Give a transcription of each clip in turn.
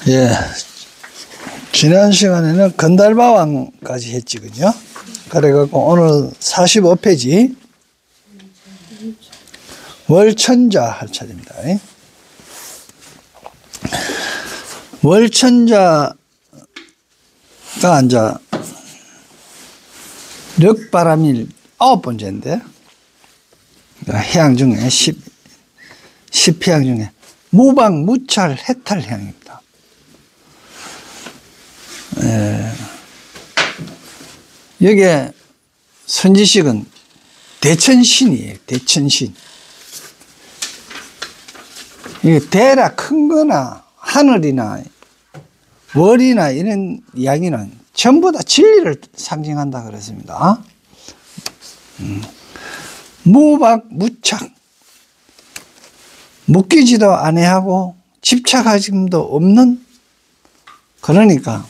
예. 지난 시간에는 건달마왕까지 했지, 그죠? 그래갖고 오늘 45페이지 월천자 할 차례입니다. 월천자가 이제 력바람일 9번째인데 해양 중에 10해양 중에 무방, 무찰, 해탈해양입니다. 여기에 선지식은 대천신이에요. 대천신. 이게 대라 큰 거나 하늘이나 월이나 이런 이야기는 전부 다 진리를 상징한다 그랬습니다. 무박, 무착. 묶이지도 아니하고 집착하심도 없는, 그러니까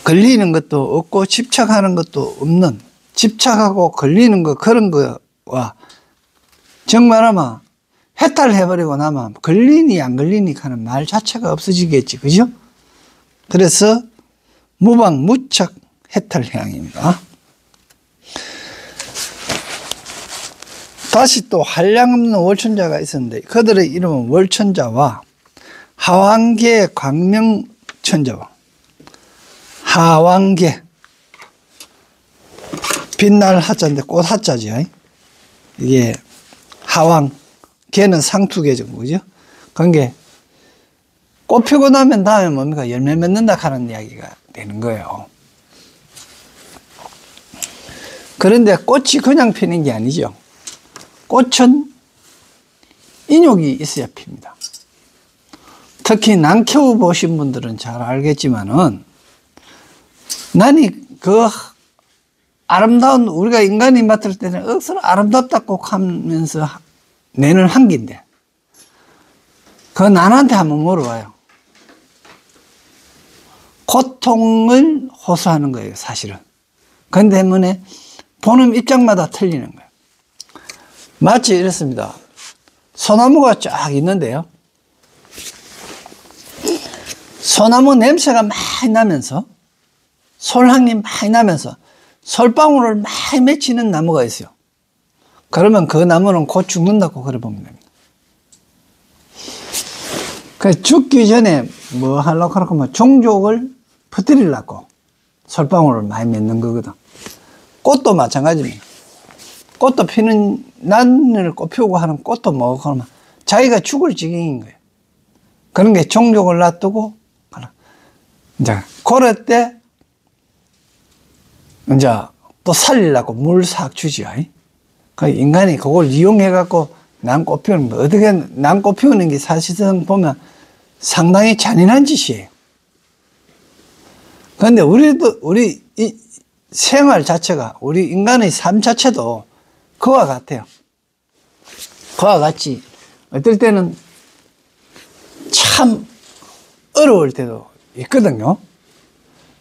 걸리는 것도 없고 집착하는 것도 없는, 집착하고 걸리는 거 그런 거와 정말아마 해탈해버리고 나면 걸리니 안 걸리니 하는 말 자체가 없어지겠지, 그죠? 그래서 무방 무착 해탈해양입니다. 다시 또 한량없는 월천자가 있었는데 그들의 이름은 월천자와 하왕계 광명천자와 하왕계, 빛날 하자인데 꽃 하자죠. 이게 하왕, 개는 상투개 정도, 그죠? 그게 꽃 피고 나면 다음에 뭡니까? 열매 맺는다 하는 이야기가 되는 거예요. 그런데 꽃이 그냥 피는 게 아니죠. 꽃은 인육이 있어야 핍니다. 특히 난 키워보신 분들은 잘 알겠지만은, 난이 그 아름다운, 우리가 인간이 맡을 때는 억수로 아름답다 꼭 하면서 내는 한기인데, 그 난한테 한번 물어봐요. 고통을 호소하는 거예요, 사실은. 그런데 때문에 보는 입장마다 틀리는 거예요. 마치 이렇습니다. 소나무가 쫙 있는데요. 소나무 냄새가 많이 나면서, 솔향이 많이 나면서 솔방울을 많이 맺히는 나무가 있어요. 그러면 그 나무는 곧 죽는다고 그래 보면 됩니다. 그 죽기 전에 뭐 하려고 하면 종족을 퍼뜨리려고 솔방울을 많이 맺는 거거든. 꽃도 마찬가지입니다. 꽃도 피는, 난을 꽃 피우고 하는 꽃도 뭐 그러면 자기가 죽을 지경인 거예요. 그런 게 종족을 놔두고 이제 그럴 때 이제 또 살리려고 물 싹 주지요. 그 인간이 그걸 이용해갖고 난 꽃 피우는 거, 어떻게 난 꽃 피우는 게 사실상 보면 상당히 잔인한 짓이에요. 그런데 우리 이 생활 자체가, 우리 인간의 삶 자체도 그와 같아요. 그와 같이 어떨 때는 참 어려울 때도 있거든요.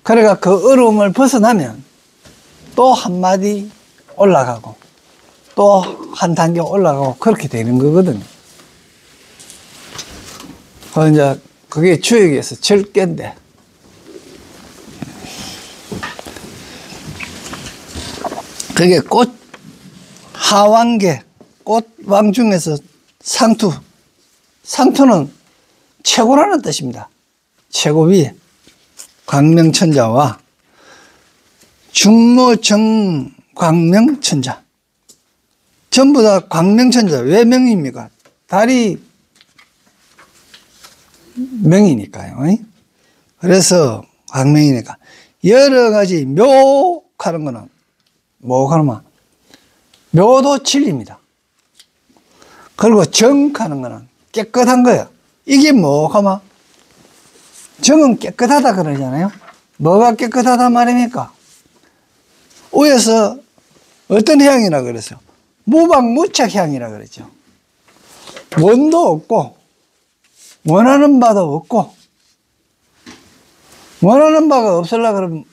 그러니까 그 어려움을 벗어나면 또 한마디 올라가고 또 한 단계 올라가고 그렇게 되는 거거든요. 이제 그게 주역에서 절개인데, 그게 꽃 하왕계, 꽃왕 중에서 상투는 최고라는 뜻입니다. 최고 위에 광명천자와 중모정 광명천자, 전부 다 광명천자. 왜 명입니까? 달이 명이니까요. 그래서 광명이니까 여러 가지 묘하는 거는 뭐가 하면 묘도 진리입니다. 그리고 정하는 거는 깨끗한 거예요. 이게 뭐 하면 정은 깨끗하다 그러잖아요. 뭐가 깨끗하다 말입니까? 위에서 어떤 향이라 그랬어요? 무방무착 향이라 그랬죠. 원도 없고 원하는 바도 없고, 원하는 바가 없으려고 그러면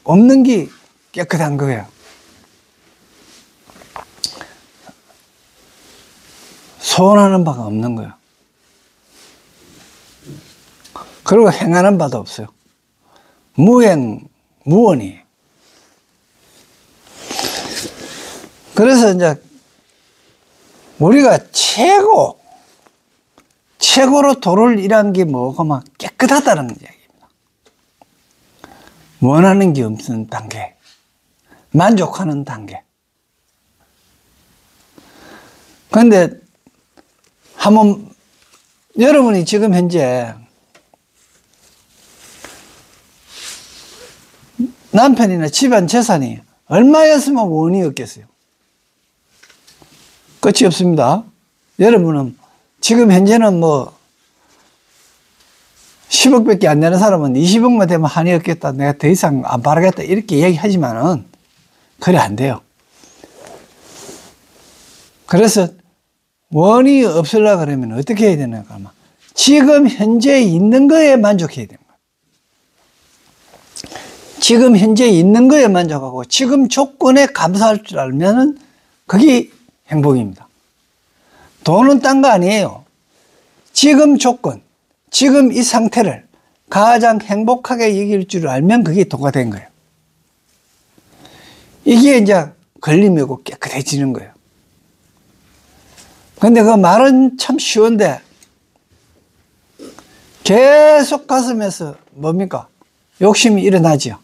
없는 게 깨끗한 거예요. 소원하는 바가 없는 거예요. 그리고 행하는 바도 없어요. 무행, 무원이. 그래서 이제 우리가 최고로 도를 일한 게 뭐고 막 깨끗하다는 이야기입니다. 원하는 게 없는 단계, 만족하는 단계. 그런데 한번 여러분이 지금 현재 남편이나 집안 재산이 얼마였으면 원이 없겠어요? 끝이 없습니다. 여러분은 지금 현재는 뭐 10억밖에 안 되는 사람은 20억만 되면 한이 없겠다, 내가 더 이상 안 바라겠다 이렇게 얘기하지만은 그래 안 돼요. 그래서 원이 없으려고 그러면 어떻게 해야 되나? 그러면 지금 현재 있는 거에 만족해야 됩니다. 지금 현재 있는 거에 만족하고 지금 조건에 감사할 줄 알면은 그게 행복입니다. 돈은 딴 거 아니에요. 지금 조건, 지금 이 상태를 가장 행복하게 여길 줄 알면 그게 도가 된 거예요. 이게 이제 걸림이고 깨끗해지는 거예요. 근데 그 말은 참 쉬운데 계속 가슴에서 뭡니까? 욕심이 일어나지요.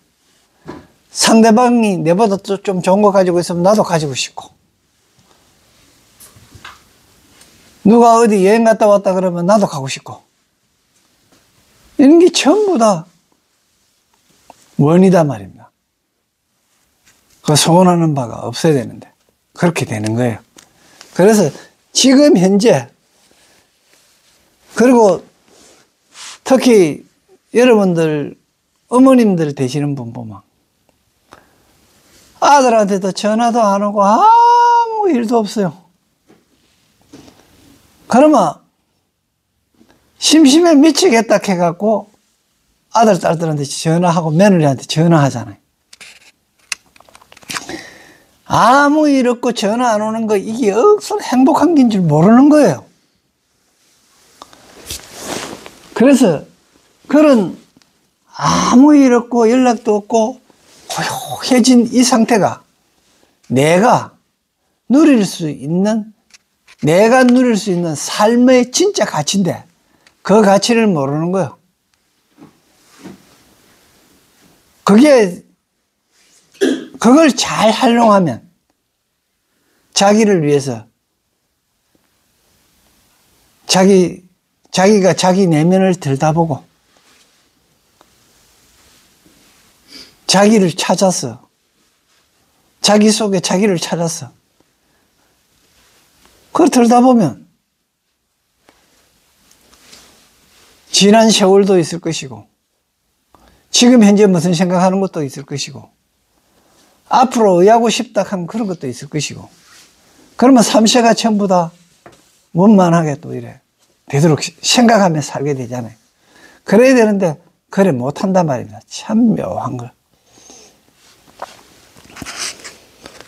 상대방이 내보다 좀 좋은 거 가지고 있으면 나도 가지고 싶고, 누가 어디 여행 갔다 왔다 그러면 나도 가고 싶고, 이런 게 전부 다 원이다 말입니다. 그 소원하는 바가 없어야 되는데 그렇게 되는 거예요. 그래서 지금 현재, 그리고 특히 여러분들 어머님들 되시는 분 보면 아들한테도 전화도 안 오고 아무 일도 없어요. 그러면 심심해 미치겠다 해갖고 아들, 딸들한테 전화하고 며느리한테 전화하잖아요. 아무 일 없고 전화 안 오는 거, 이게 억수로 행복한 긴 줄 모르는 거예요. 그래서 그런 아무 일 없고 연락도 없고 고요해진 이 상태가 내가 누릴 수 있는 삶의 진짜 가치인데 그 가치를 모르는 거예요. 그걸 잘 활용하면 자기를 위해서 자기가 자기 내면을 들여다보고 자기를 찾아서, 자기 속에 자기를 찾아서 그걸 들여다보면 지난 세월도 있을 것이고 지금 현재 무슨 생각하는 것도 있을 것이고 앞으로 의하고 싶다 하면 그런 것도 있을 것이고, 그러면 삼세가 전부 다 원만하게 또 이래 되도록 생각하며 살게 되잖아요. 그래야 되는데 그래 못한단 말입니다. 참 묘한 걸.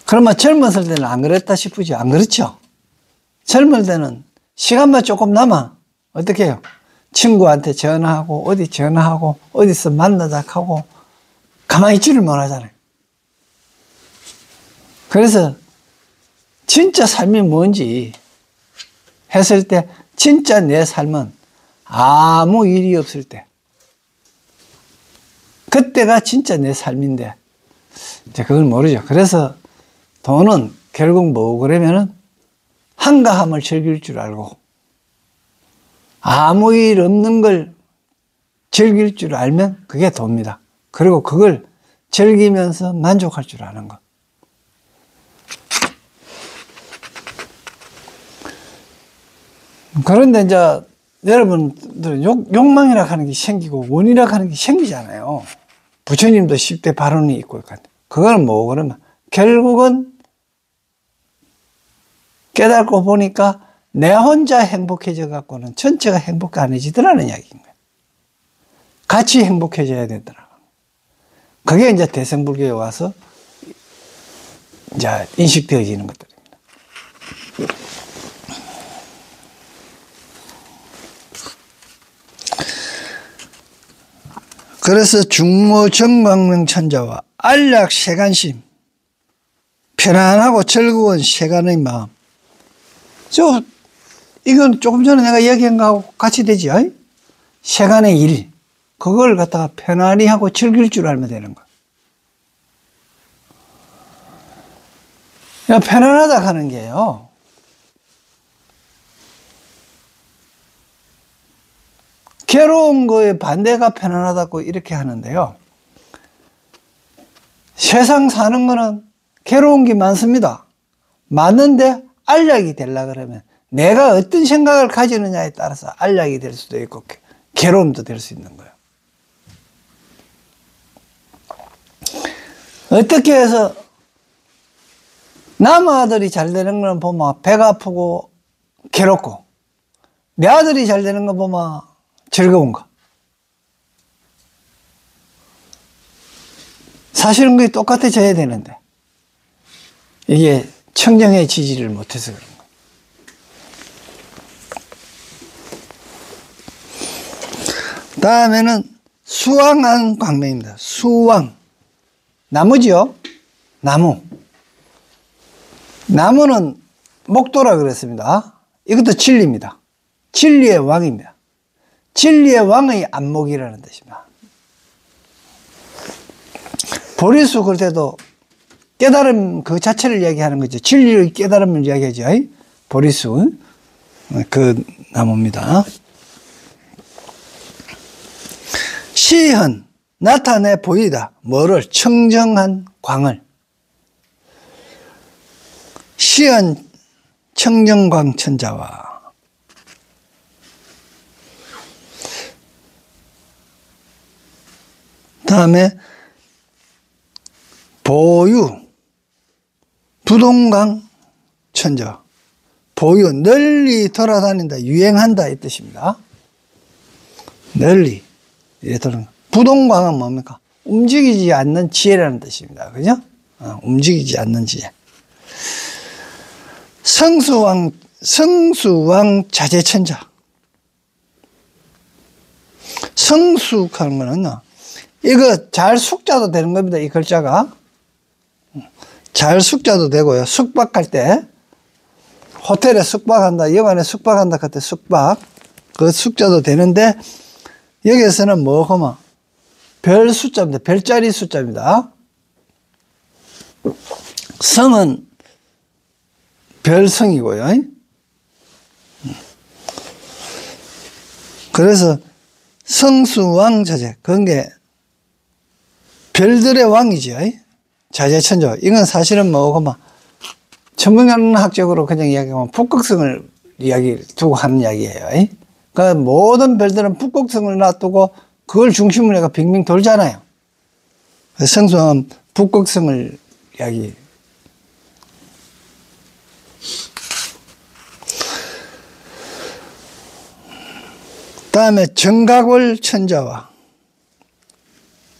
그러면 젊었을 때는 안 그랬다 싶으죠? 안 그렇죠? 젊을 때는 시간만 조금 남아 어떻게 해요? 친구한테 전화하고 어디 전화하고 어디서 만나자 하고 가만히 있지를 못하잖아요. 그래서 진짜 삶이 뭔지 했을 때 진짜 내 삶은 아무 일이 없을 때 그때가 진짜 내 삶인데 이제 그걸 모르죠. 그래서 돈은 결국 뭐고 그러면은 한가함을 즐길 줄 알고 아무 일 없는 걸 즐길 줄 알면 그게 돈입니다. 그리고 그걸 즐기면서 만족할 줄 아는 것. 그런데 이제 여러분들은 욕망이라 하는 게 생기고 원이라 하는 게 생기잖아요. 부처님도 10대 발언이 있고, 그거는 뭐고 그러면 결국은 깨닫고 보니까 내 혼자 행복해져 갖고는 전체가 행복 안 해지더라는 이야기인 거예요. 같이 행복해져야 되더라고요. 그게 이제 대승불교에 와서 이제 인식되어지는 것들입니다. 그래서 중모 정광명천자와 안락 세간심, 편안하고 즐거운 세간의 마음. 이건 조금 전에 내가 얘기한 거하고 같이 되지. 세간의 일, 그걸 갖다가 편안히 하고 즐길 줄 알면 되는 거야. 편안하다 하는 게요, 괴로운 거에 반대가 편안하다고 이렇게 하는데요, 세상 사는 거는 괴로운 게 많습니다. 많은데 안락이 되려고 그러면 내가 어떤 생각을 가지느냐에 따라서 안락이 될 수도 있고 괴로움도 될 수 있는 거예요. 어떻게 해서 남 아들이 잘 되는 걸 보면 배가 아프고 괴롭고, 내 아들이 잘 되는 거 보면 즐거운가? 사실은 그게 똑같아져야 되는데 이게 청정해지지를 못해서 그런 거예요. 다음에는 수왕한 광명입니다. 수왕, 나무지요? 나무. 나무는 목도라 그랬습니다. 이것도 진리입니다. 진리의 왕입니다. 진리의 왕의 안목이라는 뜻입니다. 보리수 그럴 때도 깨달음 그 자체를 이야기하는 거죠. 진리의 깨달음을 이야기하죠. 보리수, 그 나무입니다. 시현, 나타내 보이다. 뭐를? 청정한 광을. 시현 청정광 천자와 다음에 보유 부동강 천자. 보유, 널리 돌아다닌다, 유행한다 이 뜻입니다. 널리 이래 돌아다닌다. 부동강은 뭡니까? 움직이지 않는 지혜라는 뜻입니다. 그죠? 움직이지 않는 지혜. 성수왕 자재천자. 성숙하는 거는 이거 잘 숙자도 되는 겁니다. 이 글자가 잘 숙자도 되고요. 숙박할 때 호텔에 숙박한다, 여관에 숙박한다 그때 숙박, 그 숙자도 되는데 여기에서는 뭐고만 별 숫자입니다. 별자리 숫자입니다. 성은 별성이고요. 그래서 성수왕자재, 그런 게 별들의 왕이죠. 자재천조. 이건 사실은 뭐고만 천문학적으로 그냥 이야기하면 북극성을 두고 하는 이야기예요. 그러니까 모든 별들은 북극성을 놔두고 그걸 중심으로 해서 빙빙 돌잖아요. 성수왕은 북극성을 이야기. 다음에 정각월 천자와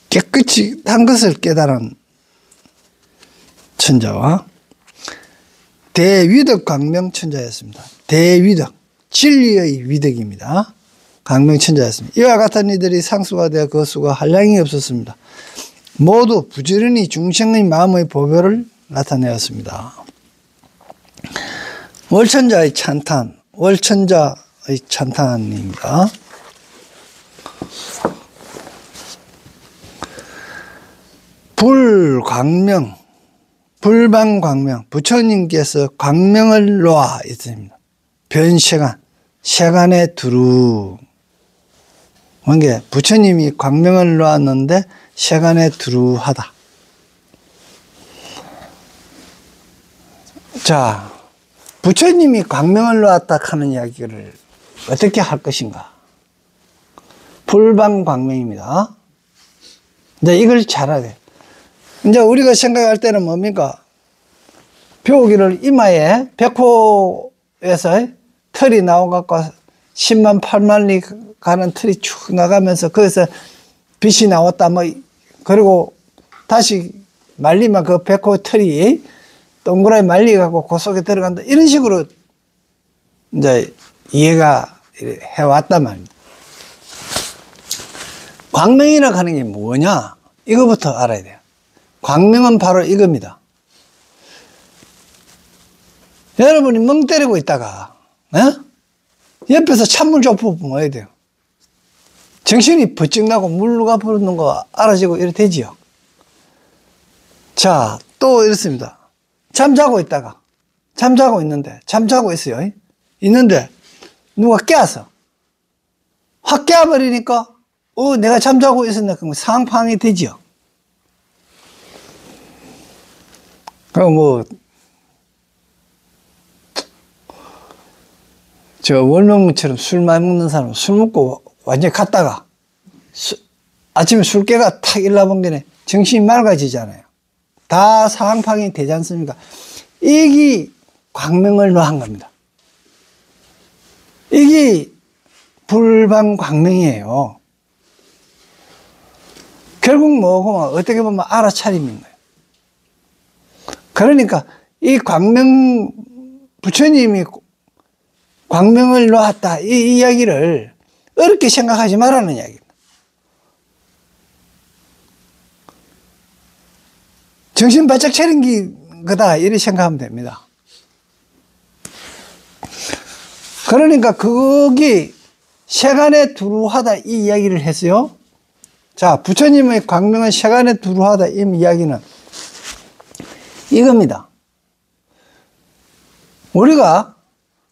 깨끗이 한 것을 깨달은 천자와 대위덕 광명 천자였습니다. 대위덕, 진리의 위덕입니다. 광명 천자였습니다. 이와 같은 이들이 상수가 되어 그 수가 한량이 없었습니다. 모두 부지런히 중생의 마음의 보배를 나타내었습니다. 월천자의 찬탄, 월천자의 찬탄입니다. 불광명, 불방광명, 부처님께서 광명을 놓아 있습니다. 변세간, 세간에 두루. 그게 부처님이 광명을 놓았는데 세간에 두루하다. 자, 부처님이 광명을 놓았다 하는 이야기를 어떻게 할 것인가? 불방광명입니다. 이제 이걸 잘 알아야 돼. 이제 우리가 생각할 때는 뭡니까? 벼우기를 이마에 백호에서 털이 나와갖고 10만 8만 리 가는 털이 쭉 나가면서 거기서 빛이 나왔다 뭐 그리고 다시 말리면 그 백호 털이 동그랗게 말리갖고 그 속에 들어간다 이런 식으로 이제 이해가 해왔단 말입니다. 광명이라고 하는 게 뭐냐? 이거부터 알아야 돼요. 광명은 바로 이겁니다. 여러분이 멍 때리고 있다가 옆에서 찬물 좀 부어야 돼요. 정신이 버쩍 나고 물가 부르는 거 알아지고 이래 되지요. 자, 또 이렇습니다. 잠자고 있다가, 잠자고 있어요. 있는데, 누가 깨웠어. 확 깨워버리니까, 내가 잠자고 있었네. 그럼 상황이 되지요. 그럼 월명처럼 술 많이 먹는 사람은 술 먹고 완전히 갔다가, 아침에 술 깨가 탁 일어나본 게네, 정신이 맑아지잖아요. 다 상황 파악이 되지 않습니까? 이게 광명을 노한 겁니다. 이게 불방광명이에요. 결국 뭐고 어떻게 보면 알아차림인 거예요. 그러니까 이 광명, 부처님이 광명을 놓았다 이 이야기를 어렵게 생각하지 말라는 이야기입니다. 정신 바짝 차린 거다 이렇게 생각하면 됩니다. 그러니까 거기 세간에 두루하다 이 이야기를 했어요. 자, 부처님의 광명은 세간에 두루하다 이 이야기는 이겁니다. 우리가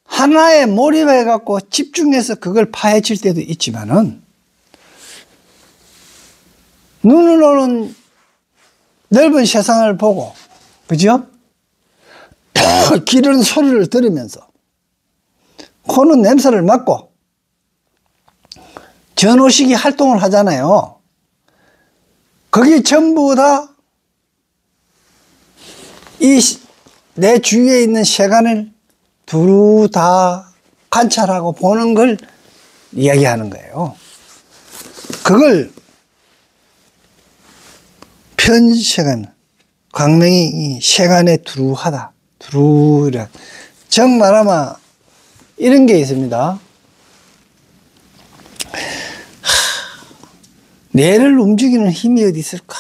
하나에 몰입해 갖고 집중해서 그걸 파헤칠 때도 있지만은 눈으로는 넓은 세상을 보고, 그죠? 귀는 소리를 들으면서, 코는 냄새를 맡고, 전오식이 활동을 하잖아요. 그게 전부 다 내 주위에 있는 세간을 두루 다 관찰하고 보는 걸 이야기하는 거예요. 그걸 편세간, 광명이 세간에 두루하다. 두루라. 정 말하면 이런 게 있습니다. 뇌를 움직이는 힘이 어디 있을까?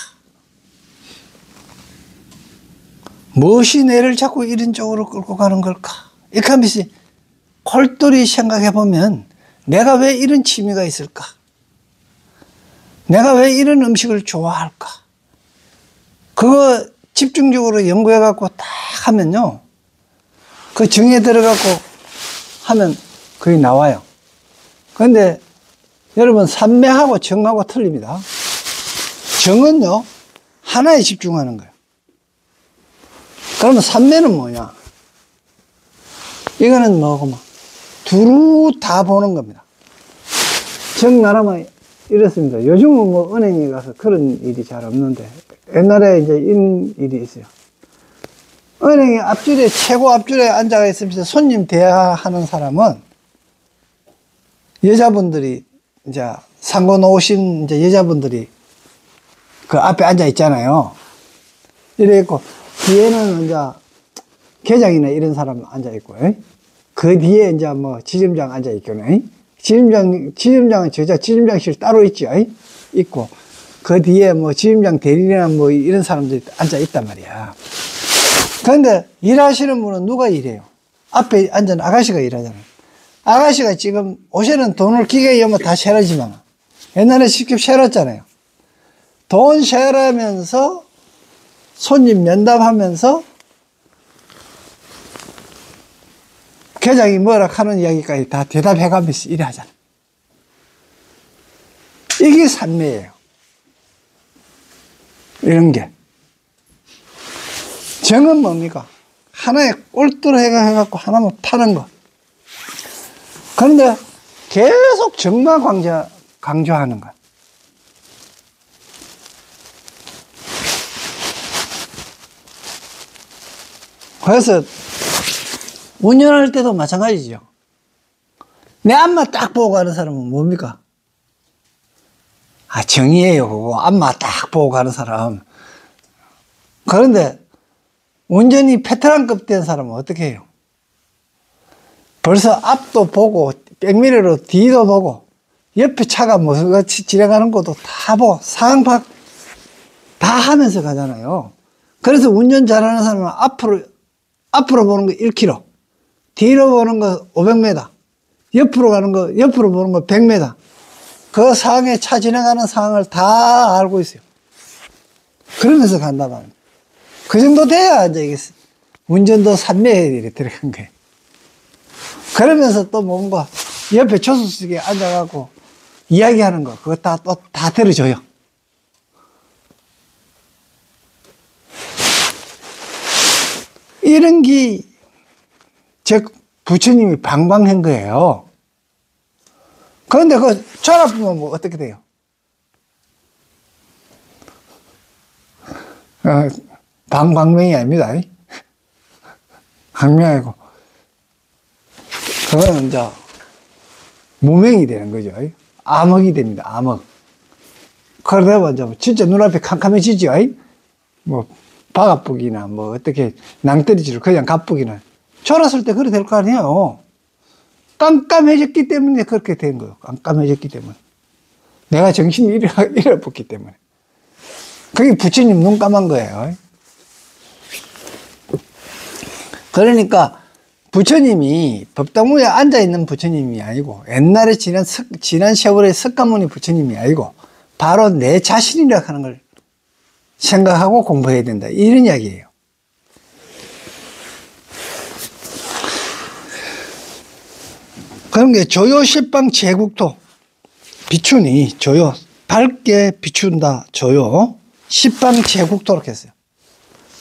무엇이 뇌를 자꾸 이런 쪽으로 끌고 가는 걸까? 이렇게 하면서 콜똘히 생각해 보면 내가 왜 이런 취미가 있을까? 내가 왜 이런 음식을 좋아할까? 그거 집중적으로 연구해 갖고 딱 하면요, 그 정에 들어갖고 하면 그게 나와요. 그런데 여러분, 삼매하고 정하고 틀립니다. 정은요, 하나에 집중하는 거예요. 그러면 삼매는 뭐냐? 이거는 뭐고, 두루 다 보는 겁니다. 정 나라만 이렇습니다. 요즘은 뭐 은행에 가서 그런 일이 잘 없는데, 옛날에 이제 이런 일이 있어요. 은행의 앞줄에, 최고 앞줄에 앉아 있으면서 손님 대하하는 사람은 여자분들이 이제 상고 놓으신 이제 여자분들이 그 앞에 앉아 있잖아요. 이래 있고, 뒤에는 이제 계장이나 이런 사람 앉아 있고, 그 뒤에 이제 뭐 지점장 앉아 있거든. 지점장은 지점장실 따로 있죠. 있고, 그 뒤에 뭐 지점장 대리나 뭐 이런 사람들이 앉아 있단 말이야. 그런데 일하시는 분은 누가 일해요? 앞에 앉은 아가씨가 일하잖아요. 아가씨가 지금 옷에는 돈을 기계에 넣으면 다 세라지만 옛날에 직접 세랐잖아요. 돈 세라면서 손님 면담하면서 계장이 뭐라 하는 이야기까지 다 대답해가면서 일을 하잖아요. 이게 산매예요. 이런 게. 정은 뭡니까? 하나에 꼴뚜로 해갖고 하나만 파는 거. 그런데 계속 정만 강조하는 거야. 그래서 운전할 때도 마찬가지죠. 내 앞만 딱 보고 가는 사람은 뭡니까? 정이에요. 그거 앞만 딱 보고 가는 사람. 그런데 운전이 베테랑급 된 사람은 어떻게 해요? 벌써 앞도 보고 백미러로 뒤도 보고 옆에 차가 무슨 같이 지나가는 것도 다 보고 상황 파악 다 하면서 가잖아요. 그래서 운전 잘하는 사람은 앞으로 보는 거 1km, 뒤로 보는 거 500m, 옆으로 보는 거 100m. 그 상황에 차 지나가는 상황을 다 알고 있어요. 그러면서 간다 말이에요. 그 정도 돼야 이제 이게 운전도 산매에 들어간 거예요. 그러면서 또 뭔가 옆에 조수석에 앉아갖고 이야기하는 거, 그거 다 들어줘요. 이런 게 제 부처님이 방방한 거예요. 그런데 그 전화부면 뭐 어떻게 돼요? 방방명이 아닙니다. 항명이고. 그거는 이제 무명이 되는 거죠. 암흑이 됩니다. 암흑. 그러다 보면 진짜 눈앞에 캄캄해지죠. 뭐 바가쁘기나 뭐 어떻게 낭떠러지를 그냥 가쁘기나. 졸았을 때 그래 될 거 아니에요. 깜깜해졌기 때문에 그렇게 된 거예요. 깜깜해졌기 때문에. 내가 정신이 잃어버렸기 때문에. 그게 부처님 눈 감은 거예요. 그러니까 부처님이 법당문에 앉아있는 부처님이 아니고 옛날에 지난 세월의 석가모니 부처님이 아니고 바로 내 자신이라 하는 걸 생각하고 공부해야 된다. 이런 이야기예요. 그런 게 조요 실방 제국토 비추니 조요 밝게 비춘다. 조요 십방 제국토로 했어요.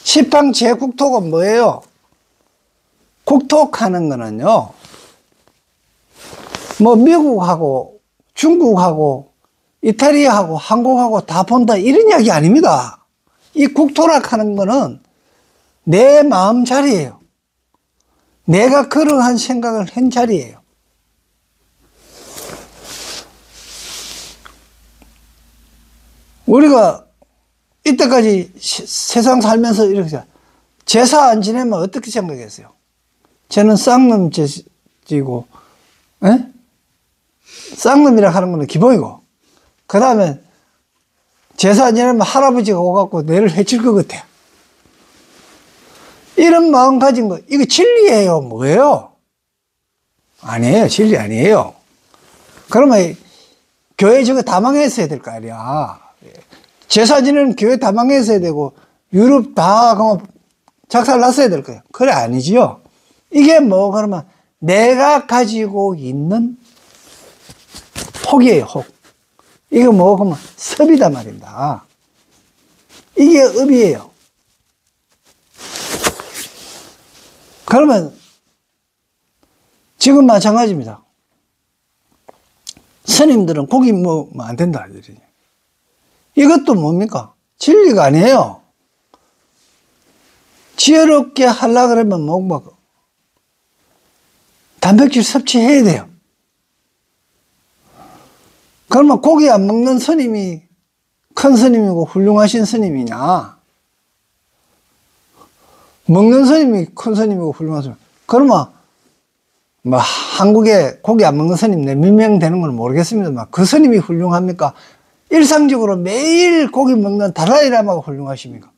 십방 제국토가 뭐예요? 국토하는 거는요, 뭐 미국하고 중국하고 이탈리아하고 한국하고 다 본다 이런 이야기 아닙니다. 이 국토라 하는 거는 내 마음 자리예요. 내가 그러한 생각을 한 자리예요. 우리가 이때까지 세상 살면서 이렇게 제사 안 지내면 어떻게 생각했어요? 저는 쌍놈 지고, 쌍놈이라 하는 거는 기본이고, 그 다음에 제사 안 지내면 할아버지가 오갖고 내를 해칠 것 같아. 이런 마음 가진 거, 이거 진리예요? 뭐예요? 아니에요. 진리 아니에요. 그러면 교회 저거 다 망했어야 될 거 아니야. 제사 지내는 교회 다 망했어야 되고, 유럽 다 작살 났어야 될 거예요. 그래, 아니지요. 이게 뭐, 그러면 내가 가지고 있는 혹이에요, 혹. 이게 뭐, 그러면 섭이다 말입니다. 이게 업이에요. 그러면 지금 마찬가지입니다. 스님들은 고기 먹으면 안 된다. 이것도 뭡니까? 진리가 아니에요. 지혜롭게 하려고 그러면 뭐, 단백질 섭취해야 돼요. 그러면 고기 안 먹는 스님이 큰 스님이고 훌륭하신 스님이냐? 먹는 스님이 큰 스님이고 훌륭한 스님. 그러면 뭐 한국에 고기 안 먹는 스님 몇 명 되는 건 모르겠습니다만 그 스님이 훌륭합니까? 일상적으로 매일 고기 먹는 달라이라마가 훌륭하십니까?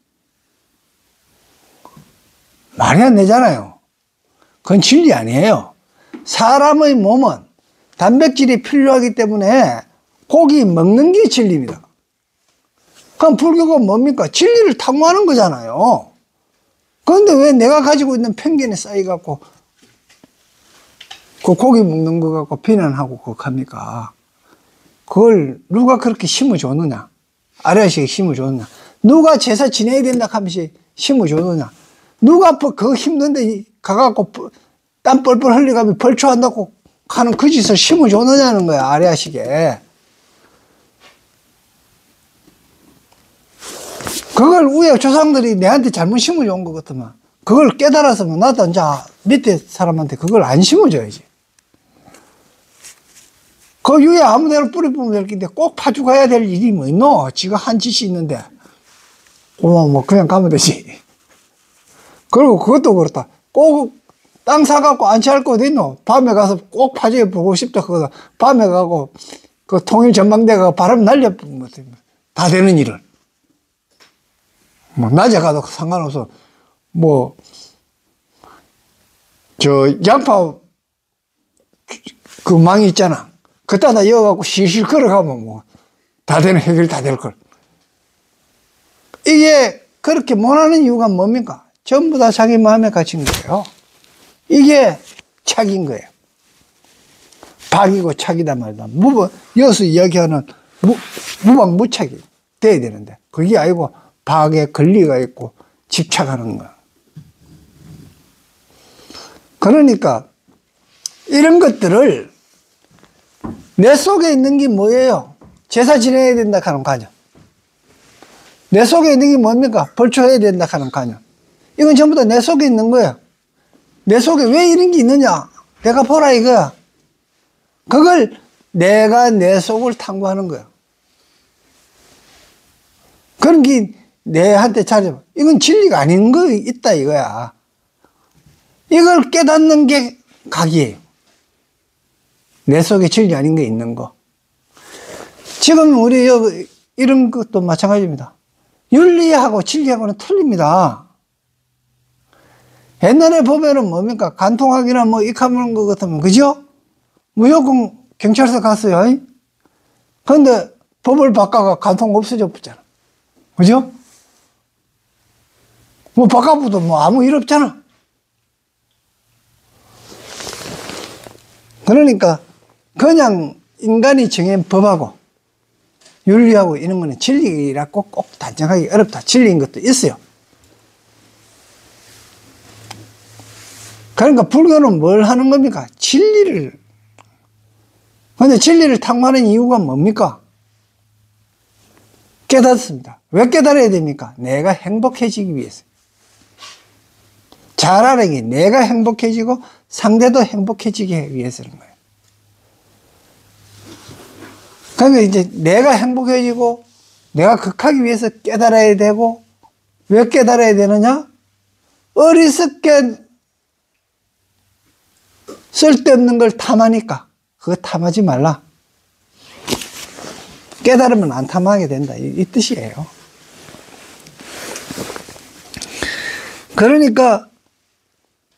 말이 안 되잖아요. 그건 진리 아니에요. 사람의 몸은 단백질이 필요하기 때문에 고기 먹는 게 진리입니다. 그럼 불교가 뭡니까? 진리를 탐구하는 거잖아요. 그런데 왜 내가 가지고 있는 편견에 쌓여갖고 그 고기 먹는 거 갖고 비난하고 그렇합니까? 그걸 누가 그렇게 심어줬느냐? 아래아식에 심어줬느냐? 누가 제사 지내야 된다 하면서 심어줬느냐? 누가 그거 힘든데 가갖고 땀 뻘뻘 흘려가면 벌초한다고 하는 그 짓을 심어줬느냐는 거야, 아래아식에. 그걸 위에 조상들이 내한테 잘못 심어준 것 같으면 그걸 깨달았으면 나도 이제 밑에 사람한테 그걸 안 심어줘야지. 그 위에 아무데나 뿌려보면 될 텐데 꼭 파주 가야 될 일이 뭐 있노? 지가 한 짓이 있는데 뭐 그냥 가면 되지. 그리고 그것도 그렇다. 꼭 땅 사갖고 안치할 거 어디 있노? 밤에 가서 꼭 파주에 보고 싶다. 그거 밤에 가고 그 통일 전망대가 바람 날려 다 되는 일을. 뭐, 낮에 가도 상관없어. 뭐, 양파 그 망이 있잖아. 그따다 이어갖고 실실 걸어가면 뭐, 다 되는 해결 다 될 걸. 이게 그렇게 못하는 이유가 뭡니까? 전부 다 자기 마음에 갇힌 거예요. 이게 착인 거예요. 박이고 착이다 말이다. 여기서 이야기하는 무방무착이 돼야 되는데, 그게 아니고 박에 권리가 있고 집착하는 거야. 그러니까 이런 것들을 내 속에 있는 게 뭐예요? 제사 지내야 된다 하는 관념. 내 속에 있는 게 뭡니까? 벌초해야 된다 하는 관념. 이건 전부 다 내 속에 있는 거예요. 내 속에 왜 이런 게 있느냐? 내가 보라 이거야. 그걸 내가 내 속을 탐구하는 거야. 그런 게 내한테 찾아봐. 이건 진리가 아닌 거 있다 이거야. 이걸 깨닫는 게 각이에요. 내 속에 진리 아닌 게 있는 거. 지금 우리 여기 이런 것도 마찬가지입니다. 윤리하고 진리하고는 틀립니다. 옛날에 보면은 뭡니까? 간통하기나 뭐 익하는 것 같으면, 그죠? 무조건 경찰서 갔어요. 그런데 법을 바꿔가 간통 없어져 버렸잖아. 그죠? 뭐 바꿔봐도 뭐 아무 일 없잖아. 그러니까 그냥 인간이 정한 법하고 윤리하고 이런 거는 진리라고 꼭 단정하기 어렵다. 진리인 것도 있어요. 그러니까 불교는 뭘 하는 겁니까? 진리를. 근데 진리를 탐구하는 이유가 뭡니까? 깨닫습니다. 왜 깨달아야 됩니까? 내가 행복해지기 위해서. 잘 알아야 게 내가 행복해지고 상대도 행복해지기 위해서인 거예요. 그러니까 이제 내가 행복해지고 내가 극하기 위해서 깨달아야 되고, 왜 깨달아야 되느냐? 어리석게 쓸데없는 걸 탐하니까. 그거 탐하지 말라. 깨달으면 안 탐하게 된다. 이 뜻이에요. 그러니까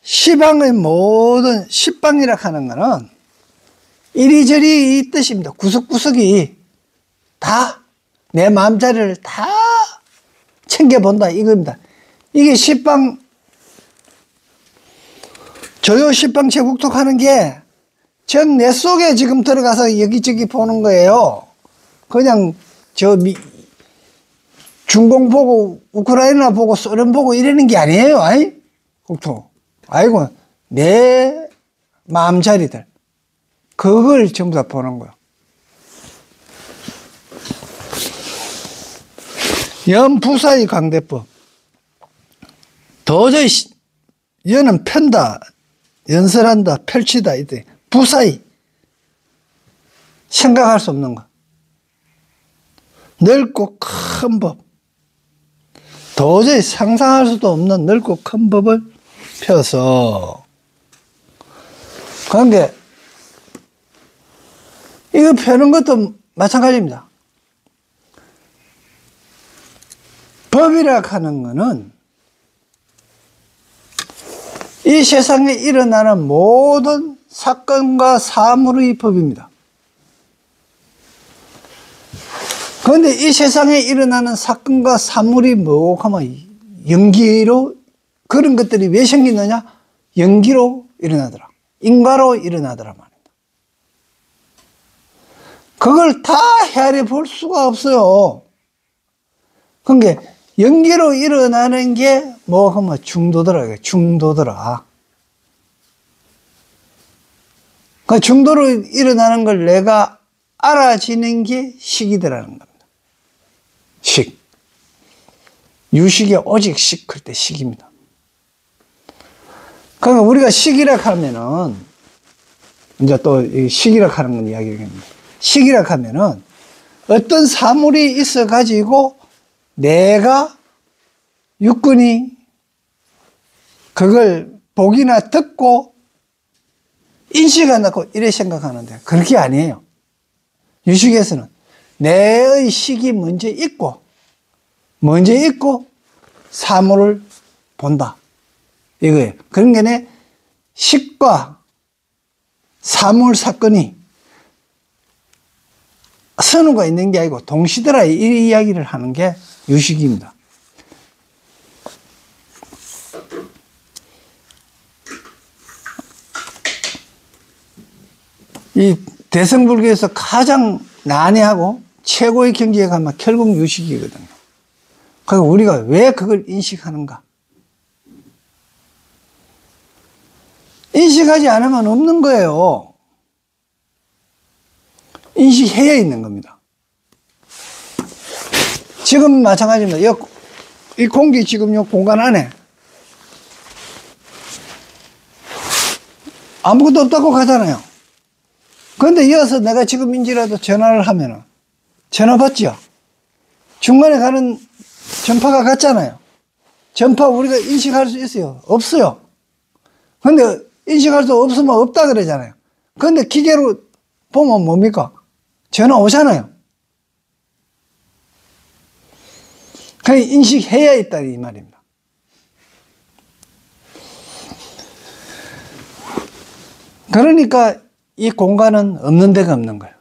시방의 모든 시방이라 하는 거는 이리저리 이 뜻입니다. 구석구석이 다 내 마음자리를 다 챙겨본다 이겁니다. 이게 시방 조요 시방 제국톡 하는 게 정 내 속에 지금 들어가서 여기저기 보는 거예요. 그냥 중공 보고 우크라이나 보고 소련 보고 이러는 게 아니에요. 아이? 국토. 아이고 내 마음자리들 그걸 전부 다 보는 거야. 연부사의 강대법. 도저히 연은 편다, 연설한다, 펼치다 이때 부사의 생각할 수 없는 거. 넓고 큰 법. 도저히 상상할 수도 없는 넓고 큰 법을 펴서. 그런데 이거 펴는 것도 마찬가지입니다. 법이라 하는 거는 이 세상에 일어나는 모든 사건과 사물의 법입니다. 그런데 이 세상에 일어나는 사건과 사물이 뭐고 하면 연기로, 그런 것들이 왜 생기느냐? 연기로 일어나더라. 인과로 일어나더라 말입니다. 그걸 다 헤아려 볼 수가 없어요. 그러니까 연기로 일어나는 게 뭐 하면 중도더라. 중도더라. 그 중도로 일어나는 걸 내가 알아지는 게 식이더라는 겁니다. 식. 유식에 오직 식, 그럴 때 식입니다. 그러니까 우리가 식이라 하면은, 이제 또 식이라 하는 건 이야기입니다. 식이라 하면은 어떤 사물이 있어가지고 내가 육군이 그걸 보기나 듣고 인식 안 하고 이래 생각하는데 그렇게 아니에요. 유식에서는 내의 식이 먼저 있고 사물을 본다. 이거예요. 그런 게 내 식과 사물 사건이 선후가 있는 게 아니고 동시더라 이 이야기를 하는 게 유식입니다. 이 대승불교에서 가장 난해하고 최고의 경지에 가면 결국 유식이거든요. 그러니까 우리가 왜 그걸 인식하는가? 인식하지 않으면 없는 거예요. 인식해야 있는 겁니다. 지금 마찬가지입니다. 이 공기 지금 이 공간 안에 아무것도 없다고 가잖아요. 그런데 이어서 내가 지금인지라도 전화를 하면은 전화 받죠? 중간에 가는 전파가 같잖아요. 전파 우리가 인식할 수 있어요? 없어요. 근데 인식할 수 없으면 없다 그러잖아요. 그런데 기계로 보면 뭡니까? 전화 오잖아요. 그냥 인식해야 있다 이 말입니다. 그러니까 이 공간은 없는 데가 없는 거예요.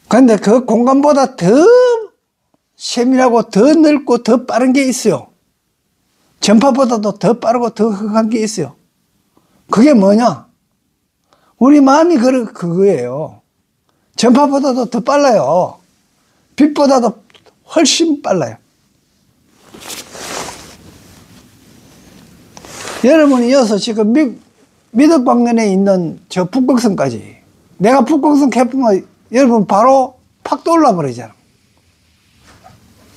그런데 그 공간보다 더 세밀하고 더 넓고 더 빠른 게 있어요. 전파보다도 더 빠르고 더 흑한 게 있어요. 그게 뭐냐? 우리 마음이 그거예요. 전파보다도 더 빨라요. 빛보다도 훨씬 빨라요. 여러분이 이어서 지금 미덕광년에 있는 저 북극성까지 내가 북극성 해보면 여러분 바로 팍 떠올라 버리잖아.